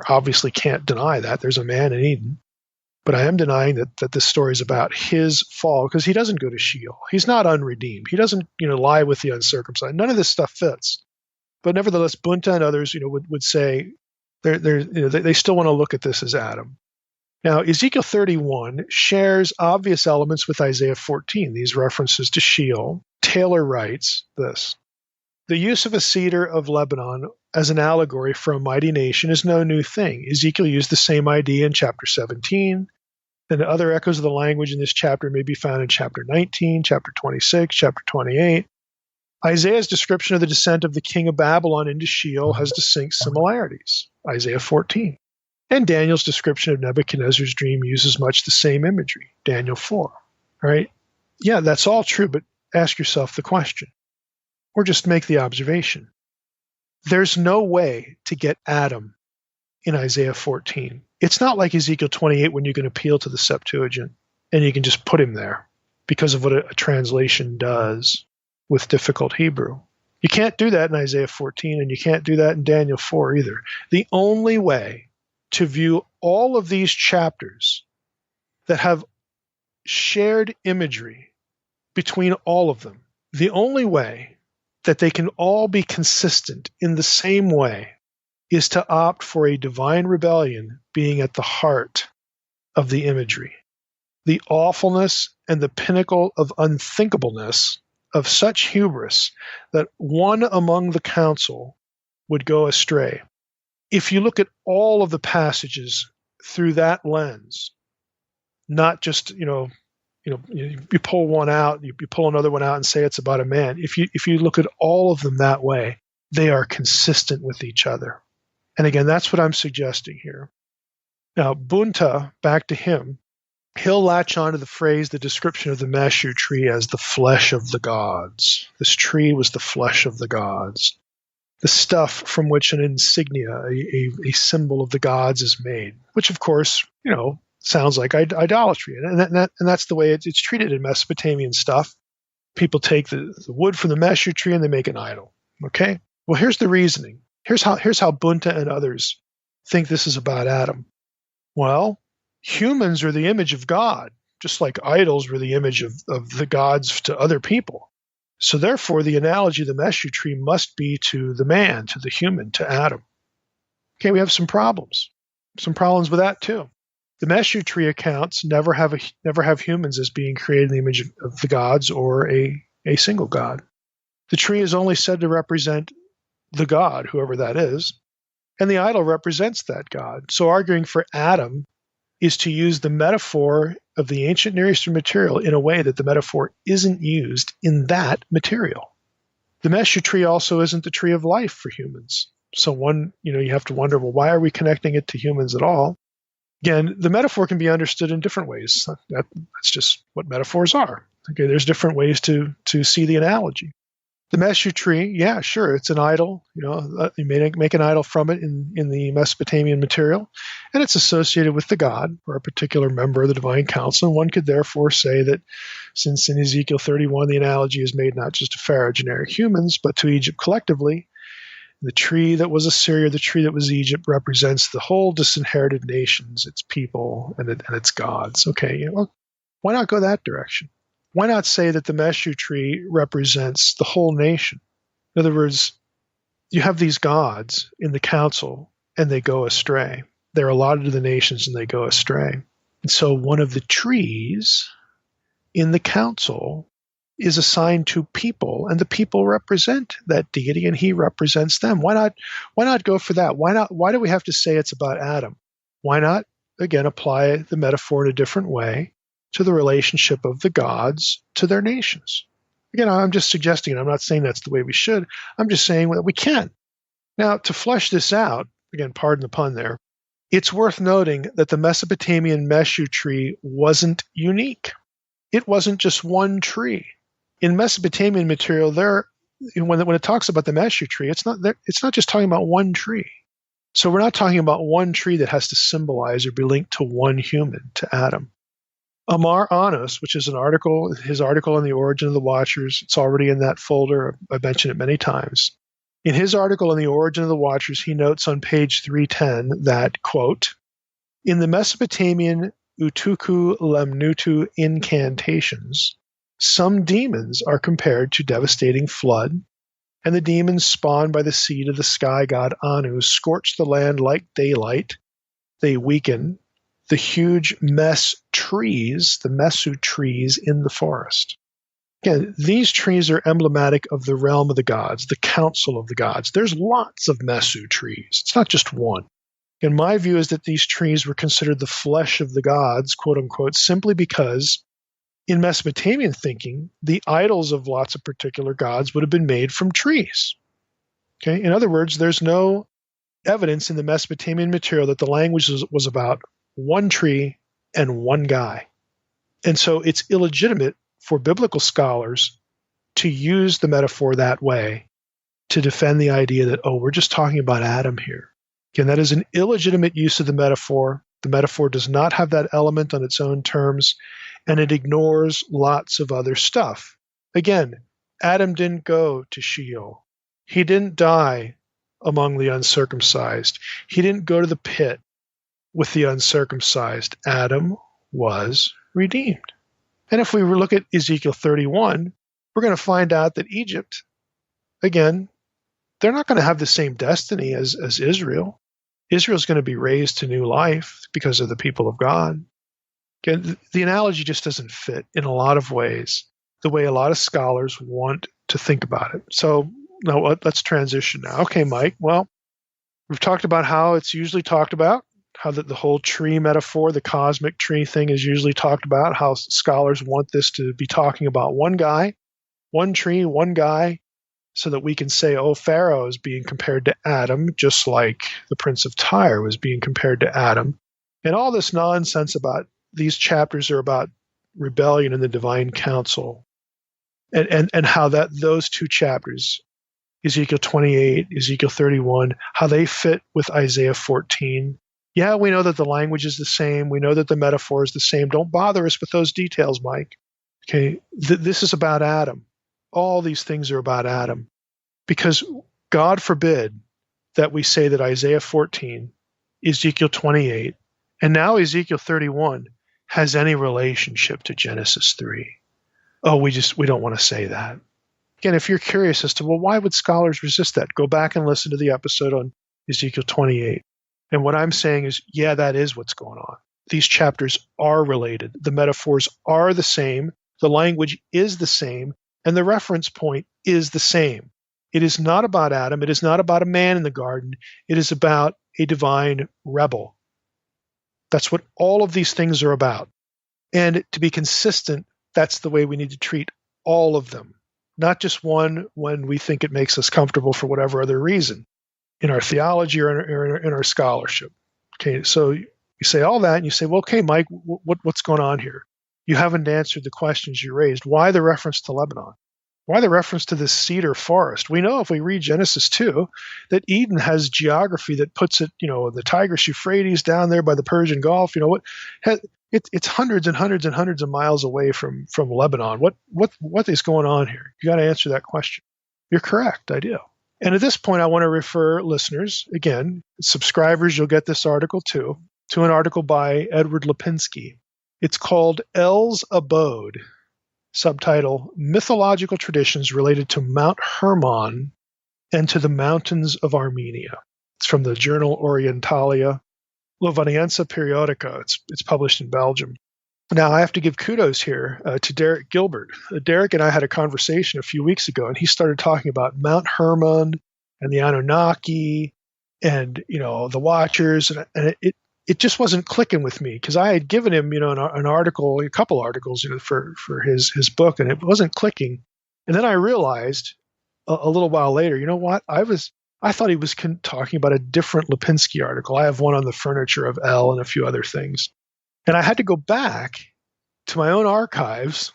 obviously can't deny that. There's a man in Eden. But I am denying that this story is about his fall, because he doesn't go to Sheol. He's not unredeemed. He doesn't, lie with the uncircumcised. None of this stuff fits. But nevertheless, Bunta and others, would say they still want to look at this as Adam. Now, Ezekiel 31 shares obvious elements with Isaiah 14, these references to Sheol. Taylor writes this: the use of a cedar of Lebanon as an allegory for a mighty nation is no new thing. Ezekiel used the same idea in chapter 17, and other echoes of the language in this chapter may be found in chapter 19, chapter 26, chapter 28. Isaiah's description of the descent of the king of Babylon into Sheol has distinct similarities. Isaiah 14. And Daniel's description of Nebuchadnezzar's dream uses much the same imagery. Daniel 4. Right? Yeah, that's all true, but ask yourself the question, or just make the observation. There's no way to get Adam in Isaiah 14. It's not like Ezekiel 28 when you can appeal to the Septuagint and you can just put him there because of what a translation does with difficult Hebrew. You can't do that in Isaiah 14, and you can't do that in Daniel 4 either. The only way to view all of these chapters that have shared imagery between all of them, the only way that they can all be consistent in the same way is to opt for a divine rebellion being at the heart of the imagery. The awfulness and the pinnacle of unthinkableness of such hubris that one among the council would go astray. If you look at all of the passages through that lens, not just, you pull one out, you pull another one out and say it's about a man. If you look at all of them that way, they are consistent with each other. And again, that's what I'm suggesting here. Now, Bunta, back to him, he'll latch on to the phrase, the description of the Meshu tree as the flesh of the gods. This tree was the flesh of the gods. The stuff from which an insignia, a symbol of the gods is made, which of course, sounds like idolatry. And that's the way it's treated in Mesopotamian stuff. People take the wood from the Meshu tree and they make an idol. Okay? Well, here's the reasoning. Here's how Bunta and others think this is about Adam. Well, humans are the image of God, just like idols were the image of the gods to other people. So therefore, the analogy of the Meshu tree must be to the man, to the human, to Adam. Okay, we have some problems. Some problems with that too. The Meshu tree accounts never have humans as being created in the image of the gods or a single god. The tree is only said to represent the god, whoever that is, and the idol represents that god. So arguing for Adam is to use the metaphor of the ancient Near Eastern material in a way that the metaphor isn't used in that material. The Meshu tree also isn't the tree of life for humans. So you have to wonder, well, why are we connecting it to humans at all? Again, the metaphor can be understood in different ways. That's just what metaphors are. Okay, there's different ways to see the analogy. The Meshu tree, yeah, sure, it's an idol. You make an idol from it in the Mesopotamian material, and it's associated with the god or a particular member of the divine council. And one could therefore say that since in Ezekiel 31 the analogy is made not just to Pharaoh generic humans, but to Egypt collectively, the tree that was Assyria, the tree that was Egypt, represents the whole disinherited nations, its people, and its gods. Okay, why not go that direction? Why not say that the Meshu tree represents the whole nation? In other words, you have these gods in the council, and they go astray. They're allotted to the nations, and they go astray. And so one of the trees in the council is assigned to people, and the people represent that deity, and he represents them. Why not go for that? Why do we have to say it's about Adam? Why not, again, apply the metaphor in a different way to the relationship of the gods to their nations? Again, I'm just suggesting, I'm not saying that's the way we should. I'm just saying that we can. Now, to flesh this out, again, pardon the pun there, it's worth noting that the Mesopotamian Meshu tree wasn't unique. It wasn't just one tree. In Mesopotamian material, when it talks about the Meshu tree, it's not just talking about one tree. So we're not talking about one tree that has to symbolize or be linked to one human, to Adam. Amar Anos, which is his article on the origin of the Watchers, it's already in that folder. I've mentioned it many times. In his article on the origin of the Watchers, he notes on page 310 that, quote, in the Mesopotamian utuku lemnutu incantations, some demons are compared to devastating flood, and the demons spawned by the seed of the sky god Anu scorch the land like daylight. They weaken the huge mess trees, the mesu trees in the forest. Again, these trees are emblematic of the realm of the gods, the council of the gods. There's lots of mesu trees. It's not just one. And my view is that these trees were considered the flesh of the gods, quote unquote, simply because in Mesopotamian thinking, the idols of lots of particular gods would have been made from trees. Okay? In other words, there's no evidence in the Mesopotamian material that the language was about one tree and one guy. And so it's illegitimate for biblical scholars to use the metaphor that way to defend the idea that, oh, we're just talking about Adam here. Again, that is an illegitimate use of the metaphor. The metaphor does not have that element on its own terms, and it ignores lots of other stuff. Again, Adam didn't go to Sheol. He didn't die among the uncircumcised. He didn't go to the pit with the uncircumcised. Adam was redeemed. And if we look at Ezekiel 31, we're going to find out that Egypt, again, they're not going to have the same destiny as Israel. Israel's going to be raised to new life because of the people of God. Again, the analogy just doesn't fit in a lot of ways, the way a lot of scholars want to think about it. So now let's transition now. Okay, Mike, well, we've talked about how it's usually talked about, how the whole tree metaphor, the cosmic tree thing is usually talked about, how scholars want this to be talking about one guy, one tree, one guy, so that we can say, oh, Pharaoh is being compared to Adam, just like the Prince of Tyre was being compared to Adam. And all this nonsense about these chapters are about rebellion in the divine council, and how that those two chapters, Ezekiel 28, Ezekiel 31, how they fit with Isaiah 14. Yeah, we know that the language is the same. We know that the metaphor is the same. Don't bother us with those details, Mike. Okay, this is about Adam. All these things are about Adam, because God forbid that we say that Isaiah 14, Ezekiel 28, and now Ezekiel 31 has any relationship to Genesis 3. Oh, we don't want to say that. Again, if you're curious as to, well, why would scholars resist that? Go back and listen to the episode on Ezekiel 28. And what I'm saying is, yeah, that is what's going on. These chapters are related. The metaphors are the same. The language is the same. And the reference point is the same. It is not about Adam. It is not about a man in the garden. It is about a divine rebel. That's what all of these things are about. And to be consistent, that's the way we need to treat all of them, not just one when we think it makes us comfortable for whatever other reason in our theology or in our scholarship. Okay, so you say all that and you say, well, okay, Mike, what's going on here? You haven't answered the questions you raised. Why the reference to Lebanon? Why the reference to this cedar forest? We know if we read Genesis 2 that Eden has geography that puts it, the Tigris Euphrates down there by the Persian Gulf. It's hundreds and hundreds and hundreds of miles away from Lebanon. What is going on here? You got to answer that question. You're correct, I do. And at this point, I want to refer listeners, again, subscribers, you'll get this article too, to an article by Edward Lipinski. It's called El's Abode, subtitle, Mythological Traditions Related to Mount Hermon and to the Mountains of Armenia. It's from the journal Orientalia Lovaniense Periodica. It's published in Belgium. Now, I have to give kudos here to Derek Gilbert. Derek and I had a conversation a few weeks ago, and he started talking about Mount Hermon and the Anunnaki and, the Watchers, and it just wasn't clicking with me because I had given him, an article, a couple articles, for his book, and it wasn't clicking. And then I realized a little while later, you know what? I thought he was talking about a different Lipinski article. I have one on the furniture of El and a few other things. And I had to go back to my own archives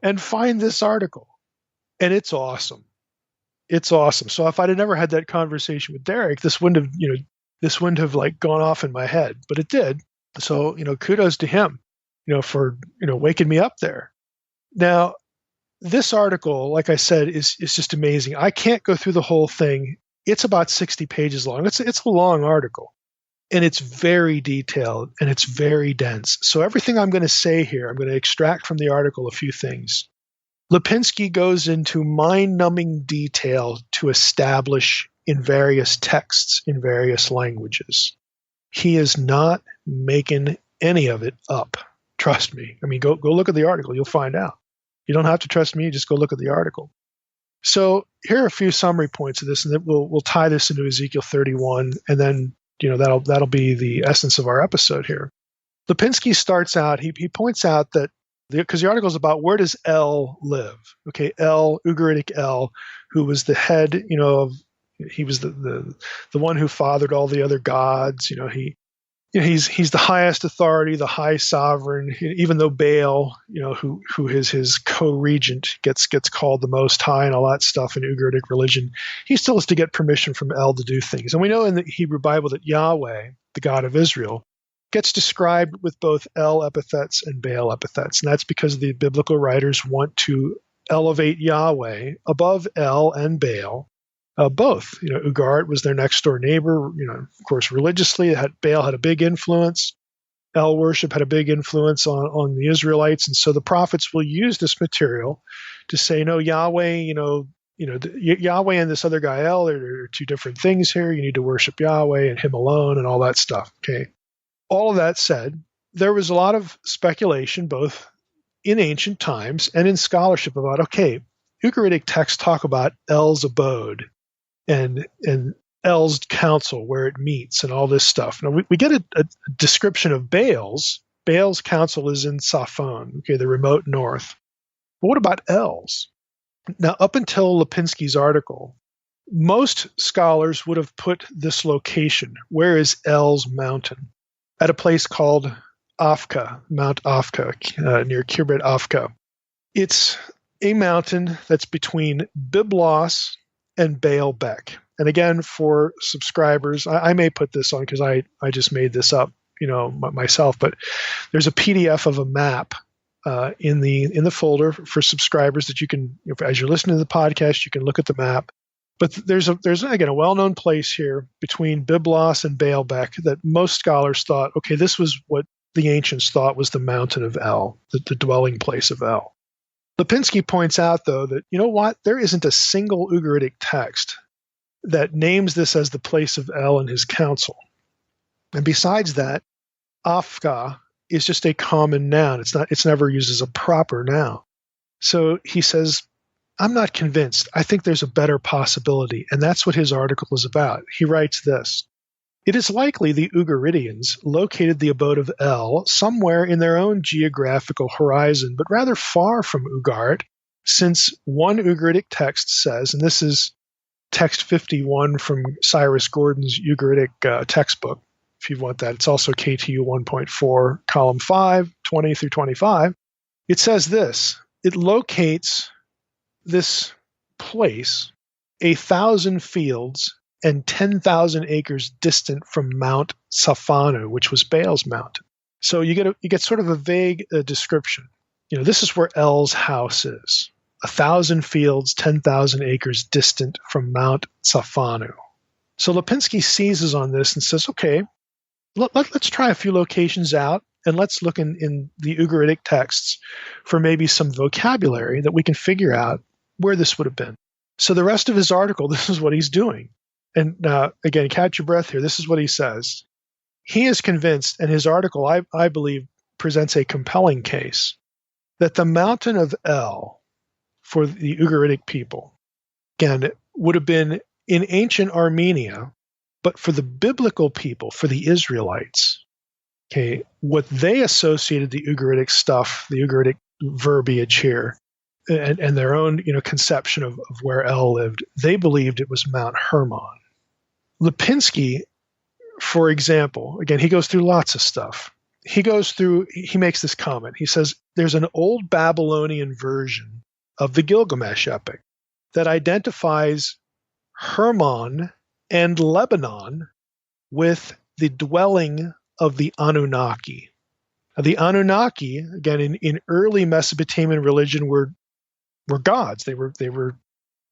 and find this article. And it's awesome. It's awesome. So if I'd have never had that conversation with Derek, this wouldn't have like gone off in my head, but it did. So, kudos to him, for, waking me up there. Now, this article, like I said, is just amazing. I can't go through the whole thing. It's about 60 pages long. It's a long article. And it's very detailed and it's very dense. So everything I'm going to say here, I'm going to extract from the article a few things. Lipinski goes into mind-numbing detail to establish in various texts, in various languages. He is not making any of it up. Trust me. I mean, go look at the article. You'll find out. You don't have to trust me. Just go look at the article. So here are a few summary points of this, and then we'll tie this into Ezekiel 31, and then that'll be the essence of our episode here. Lipinski starts out. He points out that because the article is about where does El live? Okay, El, Ugaritic El, who was the head, he was the one who fathered all the other gods. He's the highest authority, the high sovereign. Even though Baal, who is his co-regent, gets called the Most High and all that stuff in Ugaritic religion, he still has to get permission from El to do things. And we know in the Hebrew Bible that Yahweh, the God of Israel, gets described with both El epithets and Baal epithets. And that's because the biblical writers want to elevate Yahweh above El and Baal. Both. Ugarit was their next door neighbor. Of course, religiously, Baal had a big influence. El worship had a big influence on the Israelites, and so the prophets will use this material to say, no, Yahweh, Yahweh and this other guy El are two different things here. You need to worship Yahweh and Him alone, and all that stuff. Okay. All of that said, there was a lot of speculation, both in ancient times and in scholarship, about Ugaritic texts talk about El's abode and El's council, where it meets, and all this stuff. Now, we get a description of Baal's. Baal's council is in Saphon, the remote north. But what about El's? Now, up until Lipinski's article, most scholars would have put this location, where is El's mountain, at a place called Afka, Mount Afka, near Kirbet Afka. It's a mountain that's between Byblos and Baalbek. And again, for subscribers, I may put this on because I just made this up, myself. But there's a PDF of a map in the folder for subscribers that you can, as you're listening to the podcast, you can look at the map. But there's again a well-known place here between Byblos and Baalbek that most scholars thought, this was what the ancients thought was the mountain of El, the dwelling place of El. Lipinski points out, though, that, there isn't a single Ugaritic text that names this as the place of El and his council. And besides that, Afka is just a common noun. It's never used as a proper noun. So he says, I'm not convinced. I think there's a better possibility. And that's what his article is about. He writes this: it is likely the Ugaritians located the abode of El somewhere in their own geographical horizon, but rather far from Ugarit, since one Ugaritic text says, and this is text 51 from Cyrus Gordon's Ugaritic textbook, if you want that. It's also KTU 1.4, column 5, 20 through 25. It says this: it locates this place 1,000 fields and 10,000 acres distant from Mount Safanu, which was Baal's mountain. So you get sort of a vague description. This is where El's house is. 1,000 fields, 10,000 acres distant from Mount Safanu. So Lipinski seizes on this and says, let's try a few locations out, and let's look in the Ugaritic texts for maybe some vocabulary that we can figure out where this would have been. So the rest of his article, this is what he's doing. And again, catch your breath here. This is what he says. He is convinced, and his article, I believe, presents a compelling case, that the mountain of El for the Ugaritic people, again, would have been in ancient Armenia, but for the biblical people, for the Israelites, what they associated the Ugaritic stuff, the Ugaritic verbiage here, and their own conception of where El lived, they believed it was Mount Hermon. Lipinski, for example, again, he goes through lots of stuff. He makes this comment. He says, there's an old Babylonian version of the Gilgamesh epic that identifies Hermon and Lebanon with the dwelling of the Anunnaki. Now, the Anunnaki, again, in early Mesopotamian religion, were gods. They were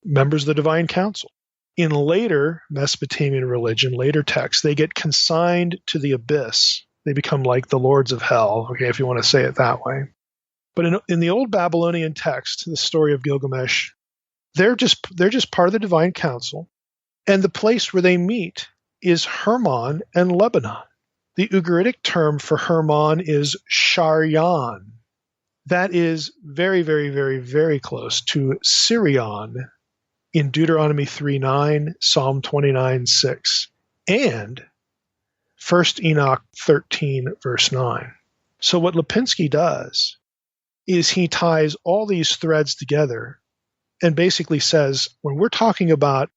members of the divine council. In later Mesopotamian religion, later texts, they get consigned to the abyss. They become like the lords of hell, okay, if you want to say it that way. But in the old Babylonian text, the story of Gilgamesh, they're just part of the divine council, and the place where they meet is Hermon and Lebanon. The Ugaritic term for Hermon is Sharyan. That is very, very, very, very close to Sirion in Deuteronomy 3:9, Psalm 29:6, and 1 Enoch 13, verse 9. So what Lipinski does is he ties all these threads together and basically says, when we're talking about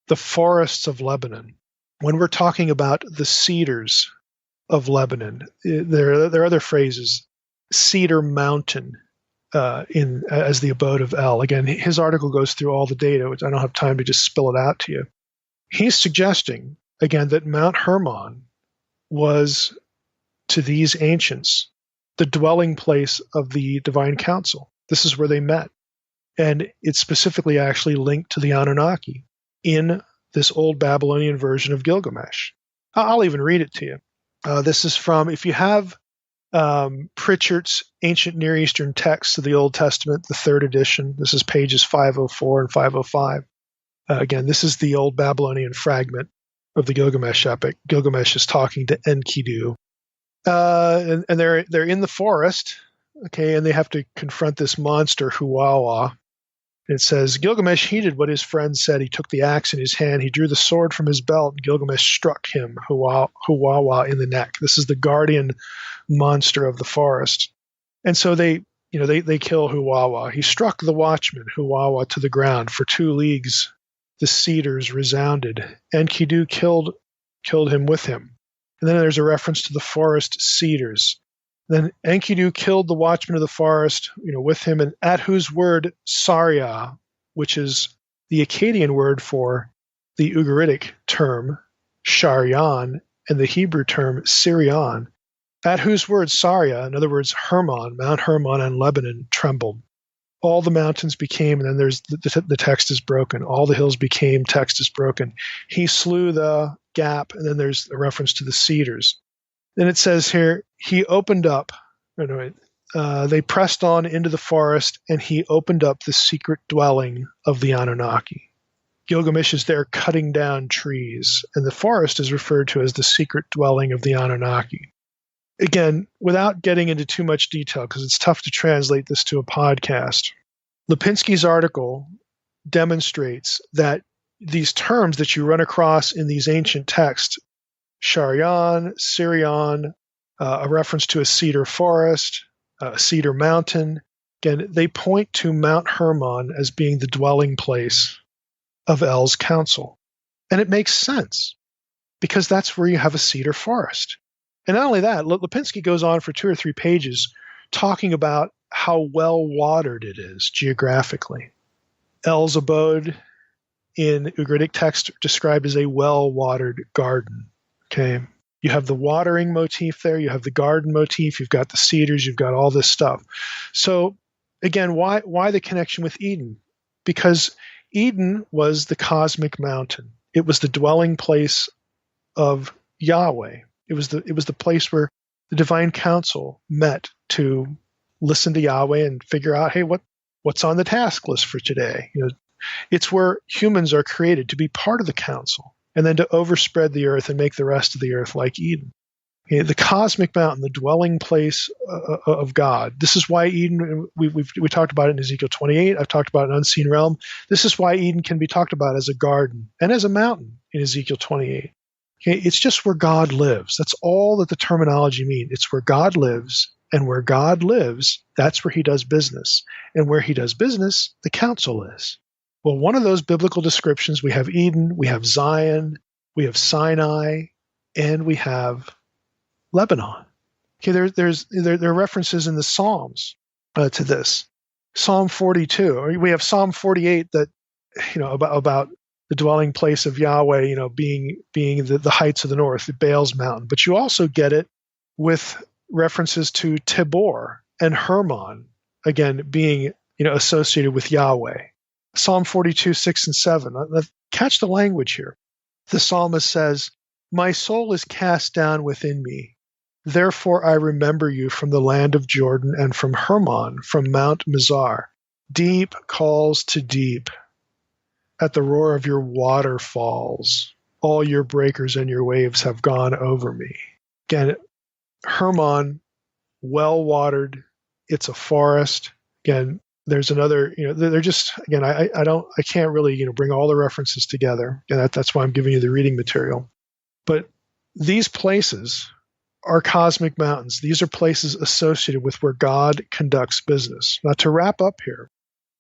the forests of Lebanon, when we're talking about the cedars of Lebanon, there are other phrases, cedar mountain as the abode of El. Again, his article goes through all the data, which I don't have time to just spill it out to you. He's suggesting, again, that Mount Hermon was, to these ancients, the dwelling place of the divine council. This is where they met. And it's specifically actually linked to the Anunnaki in this old Babylonian version of Gilgamesh. I'll even read it to you. This is from, if you have Pritchard's Ancient Near Eastern Texts of the Old Testament, the third edition. This is pages 504 and 505. Again, this is the old Babylonian fragment of the Gilgamesh epic. Gilgamesh is talking to Enkidu. And they're in the forest, okay, and they have to confront this monster, Huwawa. It says, Gilgamesh heeded what his friend said. He took the axe in his hand. He drew the sword from his belt, and Gilgamesh struck him, Huwawa, in the neck. This is the guardian monster of the forest. And so they kill Huwawa. He struck the watchman, Huwawa, to the ground. For 2 leagues the cedars resounded. Enkidu killed him with him. And then there's a reference to the forest cedars. Then Enkidu killed the watchman of the forest, with him, and at whose word Sarya, which is the Akkadian word for the Ugaritic term Sharyan and the Hebrew term Sirion, at whose word Sarya, in other words Hermon, Mount Hermon and Lebanon, trembled. All the mountains became, and then there's the text is broken. All the hills became, text is broken. He slew the gap, and then there's a reference to the cedars. Then it says here, he opened up, they pressed on into the forest, and he opened up the secret dwelling of the Anunnaki. Gilgamesh is there cutting down trees, and the forest is referred to as the secret dwelling of the Anunnaki. Again, without getting into too much detail, because it's tough to translate this to a podcast, Lipinski's article demonstrates that these terms that you run across in these ancient texts, Sharyan, Sirion, a reference to a cedar forest, a cedar mountain. Again, they point to Mount Hermon as being the dwelling place of El's council. And it makes sense, because that's where you have a cedar forest. And not only that, Lipinski goes on for 2 or 3 pages talking about how well-watered it is geographically. El's abode in Ugaritic text described as a well-watered garden. Okay, you have the watering motif there, you have the garden motif, you've got the cedars, you've got all this stuff. So again, why the connection with Eden? Because Eden was the cosmic mountain. It was the dwelling place of Yahweh. It was the place where the divine council met to listen to Yahweh and figure out, hey, what's on the task list for today? It's where humans are created to be part of the council, and then to overspread the earth and make the rest of the earth like Eden. The cosmic mountain, the dwelling place of God. This is why Eden, we talked about it in Ezekiel 28. I've talked about an unseen realm. This is why Eden can be talked about as a garden and as a mountain in Ezekiel 28. Okay, it's just where God lives. That's all that the terminology means. It's where God lives, and where God lives, that's where he does business. And where he does business, the council is. Well, one of those biblical descriptions, we have Eden, we have Zion, we have Sinai, and we have Lebanon. Okay, there are references in the Psalms to this. Psalm 42, or we have Psalm 48 that, about the dwelling place of Yahweh, being the heights of the north, the Baal's mountain. But you also get it with references to Tabor and Hermon, again, being, associated with Yahweh. Psalm 42, 6 and 7. Catch the language here. The psalmist says, "My soul is cast down within me. Therefore I remember you from the land of Jordan and from Hermon, from Mount Mizar. Deep calls to deep at the roar of your waterfalls. All your breakers and your waves have gone over me." Again, Hermon, well-watered. It's a forest. Again, there's another, they're just, again, I can't really, bring all the references together. And that's why I'm giving you the reading material. But these places are cosmic mountains. These are places associated with where God conducts business. Now, to wrap up here,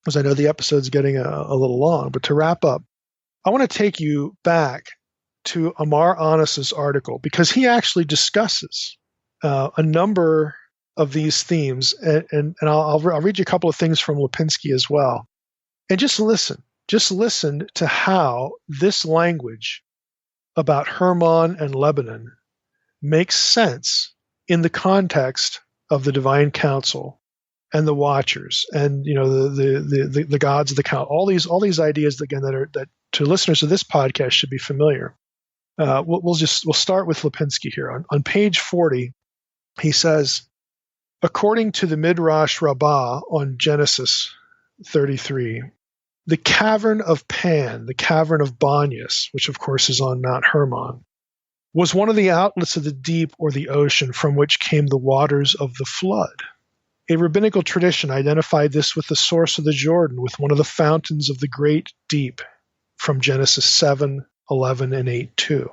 because I know the episode's getting a little long, but to wrap up, I want to take you back to Amar Anas's article, because he actually discusses a number of these themes, and I'll read you a couple of things from Lipinski as well. And just listen to how this language about Hermon and Lebanon makes sense in the context of the divine council and the watchers and the gods of the count. All these ideas again that to listeners of this podcast should be familiar. We'll start with Lipinski here on page 40. He says, according to the Midrash Rabbah on Genesis 33, the cavern of Pan, the cavern of Banyas, which of course is on Mount Hermon, was one of the outlets of the deep or the ocean from which came the waters of the flood. A rabbinical tradition identified this with the source of the Jordan, with one of the fountains of the great deep from Genesis 7, 11, and 8:2.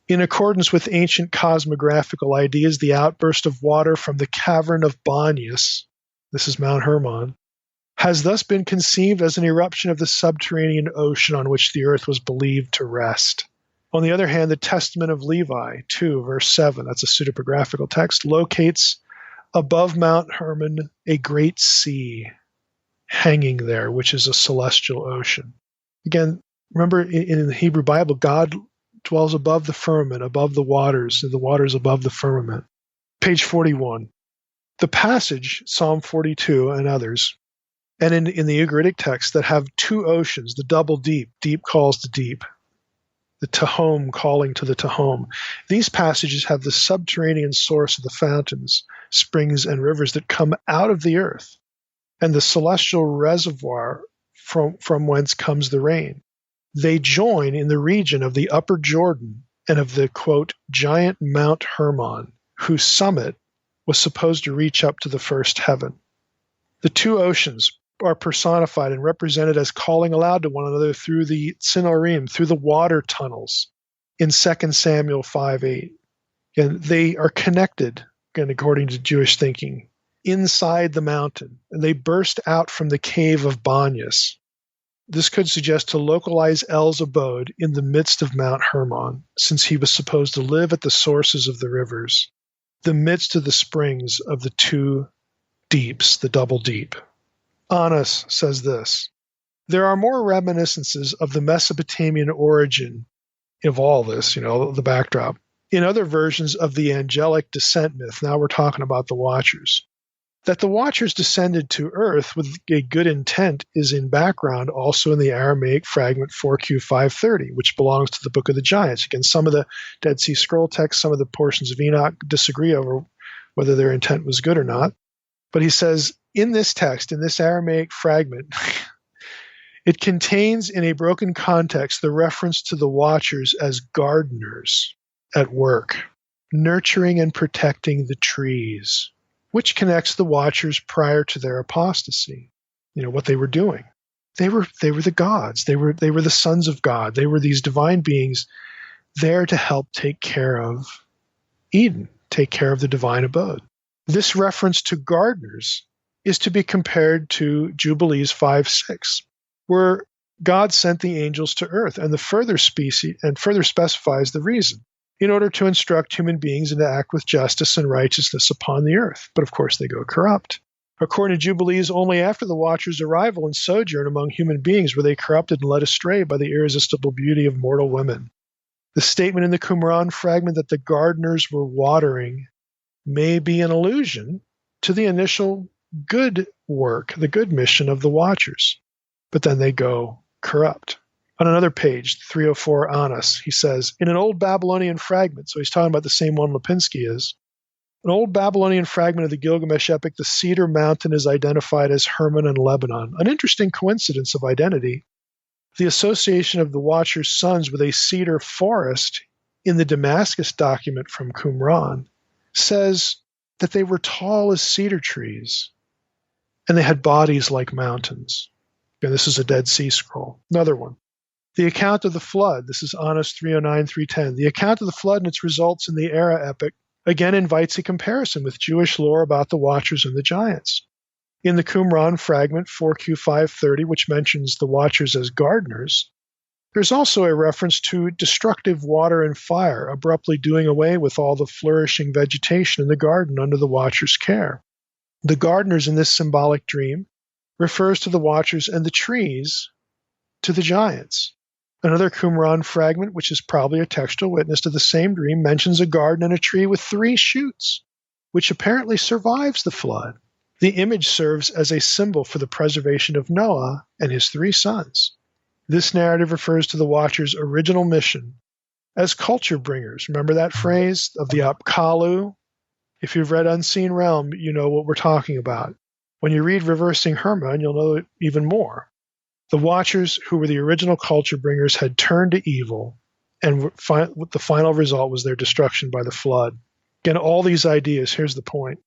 In accordance with ancient cosmographical ideas, the outburst of water from the cavern of Banyas, this is Mount Hermon, has thus been conceived as an eruption of the subterranean ocean on which the earth was believed to rest. On the other hand, the Testament of Levi 2, verse 7, that's a pseudepigraphical text, locates above Mount Hermon a great sea hanging there, which is a celestial ocean. Again, remember in the Hebrew Bible, God dwells above the firmament, above the waters above the firmament. Page 41. The passage, Psalm 42 and others, and in the Ugaritic text that have two oceans, the double deep, deep calls to deep, the Tehom calling to the Tehom. These passages have the subterranean source of the fountains, springs, and rivers that come out of the earth, and the celestial reservoir from whence comes the rain. They join in the region of the upper Jordan and of the, quote, giant Mount Hermon, whose summit was supposed to reach up to the first heaven. The two oceans are personified and represented as calling aloud to one another through the Tsinorim, through the water tunnels in 2 Samuel 5:8. And they are connected, again, according to Jewish thinking, inside the mountain, and they burst out from the cave of Banyas. This could suggest to localize El's abode in the midst of Mount Hermon, since he was supposed to live at the sources of the rivers, the midst of the springs of the two deeps, the double deep. Anas says this: there are more reminiscences of the Mesopotamian origin of all this, the backdrop, in other versions of the angelic descent myth. Now we're talking about the Watchers. That the Watchers descended to earth with a good intent is in background also in the Aramaic fragment 4Q530, which belongs to the Book of the Giants. Again, some of the Dead Sea Scroll texts, some of the portions of Enoch disagree over whether their intent was good or not. But he says, in this text, in this Aramaic fragment, it contains in a broken context the reference to the Watchers as gardeners at work, nurturing and protecting the trees, which connects the Watchers prior to their apostasy. What they were doing. They were the gods. They were the sons of God. They were these divine beings there to help take care of Eden, take care of the divine abode. This reference to gardeners is to be compared to Jubilees 5:6, where God sent the angels to earth, and further specifies the reason, in order to instruct human beings and to act with justice and righteousness upon the earth. But of course they go corrupt. According to Jubilees, only after the Watchers' arrival and sojourn among human beings were they corrupted and led astray by the irresistible beauty of mortal women. The statement in the Qumran fragment that the gardeners were watering may be an allusion to the initial good work, the good mission of the Watchers. But then they go corrupt. On another page, 304 Annas, he says, in an old Babylonian fragment, so he's talking about the same one Lipinski is, an old Babylonian fragment of the Gilgamesh epic, the Cedar Mountain is identified as Hermon in Lebanon. An interesting coincidence of identity. The association of the Watcher's sons with a cedar forest in the Damascus document from Qumran says that they were tall as cedar trees and they had bodies like mountains. And this is a Dead Sea Scroll. Another one. The account of the flood, this is Annas 309, 310. The account of the flood and its results in the Era epic again invites a comparison with Jewish lore about the Watchers and the giants. In the Qumran fragment 4Q530, which mentions the Watchers as gardeners, there's also a reference to destructive water and fire abruptly doing away with all the flourishing vegetation in the garden under the Watchers' care. The gardeners in this symbolic dream refers to the Watchers and the trees to the giants. Another Qumran fragment, which is probably a textual witness to the same dream, mentions a garden and a tree with 3 shoots, which apparently survives the flood. The image serves as a symbol for the preservation of Noah and his 3 sons. This narrative refers to the Watchers' original mission as culture bringers. Remember that phrase of the Apkalu? If you've read Unseen Realm, you know what we're talking about. When you read Reversing Hermon, you'll know it even more. The Watchers, who were the original culture bringers, had turned to evil, and the final result was their destruction by the flood. Again, all these ideas, here's the point.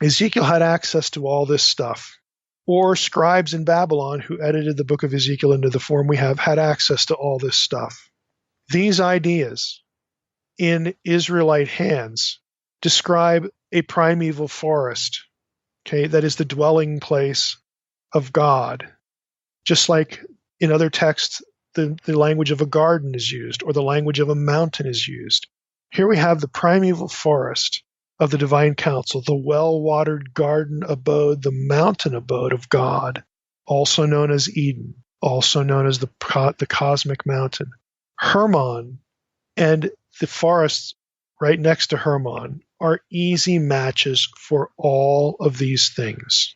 Ezekiel had access to all this stuff, or scribes in Babylon who edited the book of Ezekiel into the form we have had access to all this stuff. These ideas, in Israelite hands, describe a primeval forest, that is the dwelling place of God. Just like in other texts, the language of a garden is used, or the language of a mountain is used. Here we have the primeval forest of the divine council, the well-watered garden abode, the mountain abode of God, also known as Eden, also known as the cosmic mountain. Hermon and the forests right next to Hermon are easy matches for all of these things.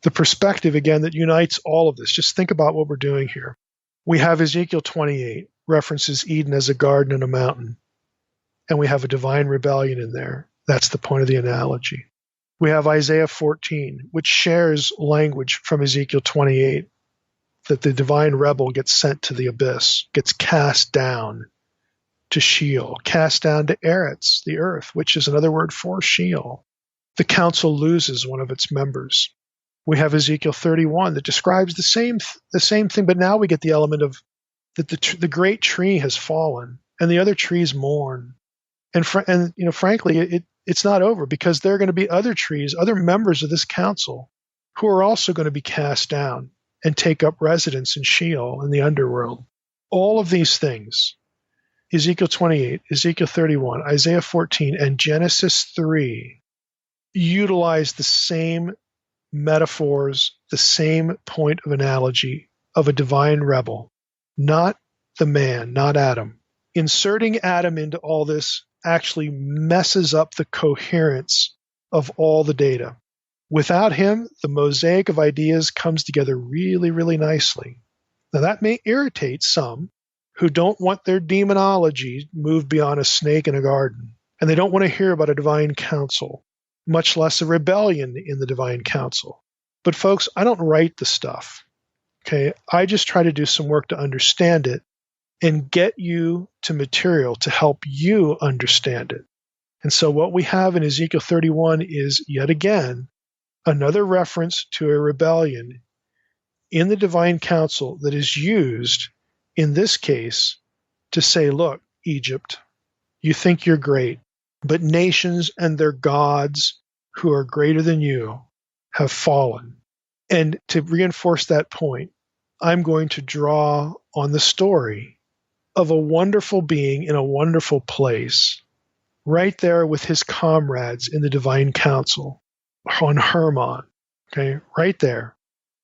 The perspective, again, that unites all of this. Just think about what we're doing here. We have Ezekiel 28, references Eden as a garden and a mountain. And we have a divine rebellion in there. That's the point of the analogy. We have Isaiah 14, which shares language from Ezekiel 28, that the divine rebel gets sent to the abyss, gets cast down to Sheol, cast down to Eretz, the earth, which is another word for Sheol. The council loses one of its members. We have Ezekiel 31 that describes the same thing, but now we get the element of that the great tree has fallen and the other trees mourn. And frankly, it's not over, because there are going to be other trees, other members of this council, who are also going to be cast down and take up residence in Sheol, in the underworld. All of these things, Ezekiel 28, Ezekiel 31, Isaiah 14, and Genesis 3, utilize the same metaphors, the same point of analogy of a divine rebel, not the man, not Adam. Inserting Adam into all this actually messes up the coherence of all the data. Without him, the mosaic of ideas comes together really, really nicely. Now, that may irritate some who don't want their demonology moved beyond a snake in a garden, and they don't want to hear about a divine council, much less a rebellion in the divine council. But folks, I don't write the stuff. I just try to do some work to understand it and get you to material to help you understand it. And so what we have in Ezekiel 31 is, yet again, another reference to a rebellion in the divine council that is used, in this case, to say, look, Egypt, you think you're great, but nations and their gods who are greater than you have fallen. And to reinforce that point, I'm going to draw on the story of a wonderful being in a wonderful place, right there with his comrades in the divine council on Hermon, right there.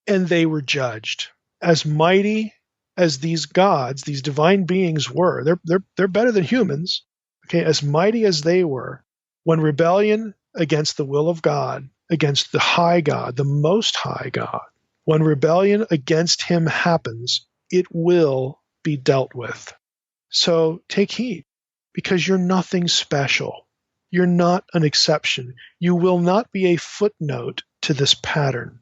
And they were judged. As mighty as these gods, these divine beings were, they're better than humans, as mighty as they were, when rebellion against the will of God, against the high God, the most high God, when rebellion against him happens, it will be dealt with. So take heed, because you're nothing special. You're not an exception. You will not be a footnote to this pattern.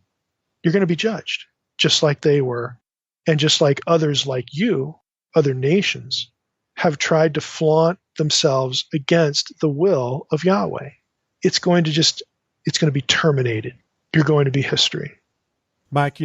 You're going to be judged, just like they were, and just like others like you, other nations, have tried to flaunt themselves against the will of Yahweh. It's going to be terminated. You're going to be history. Mike,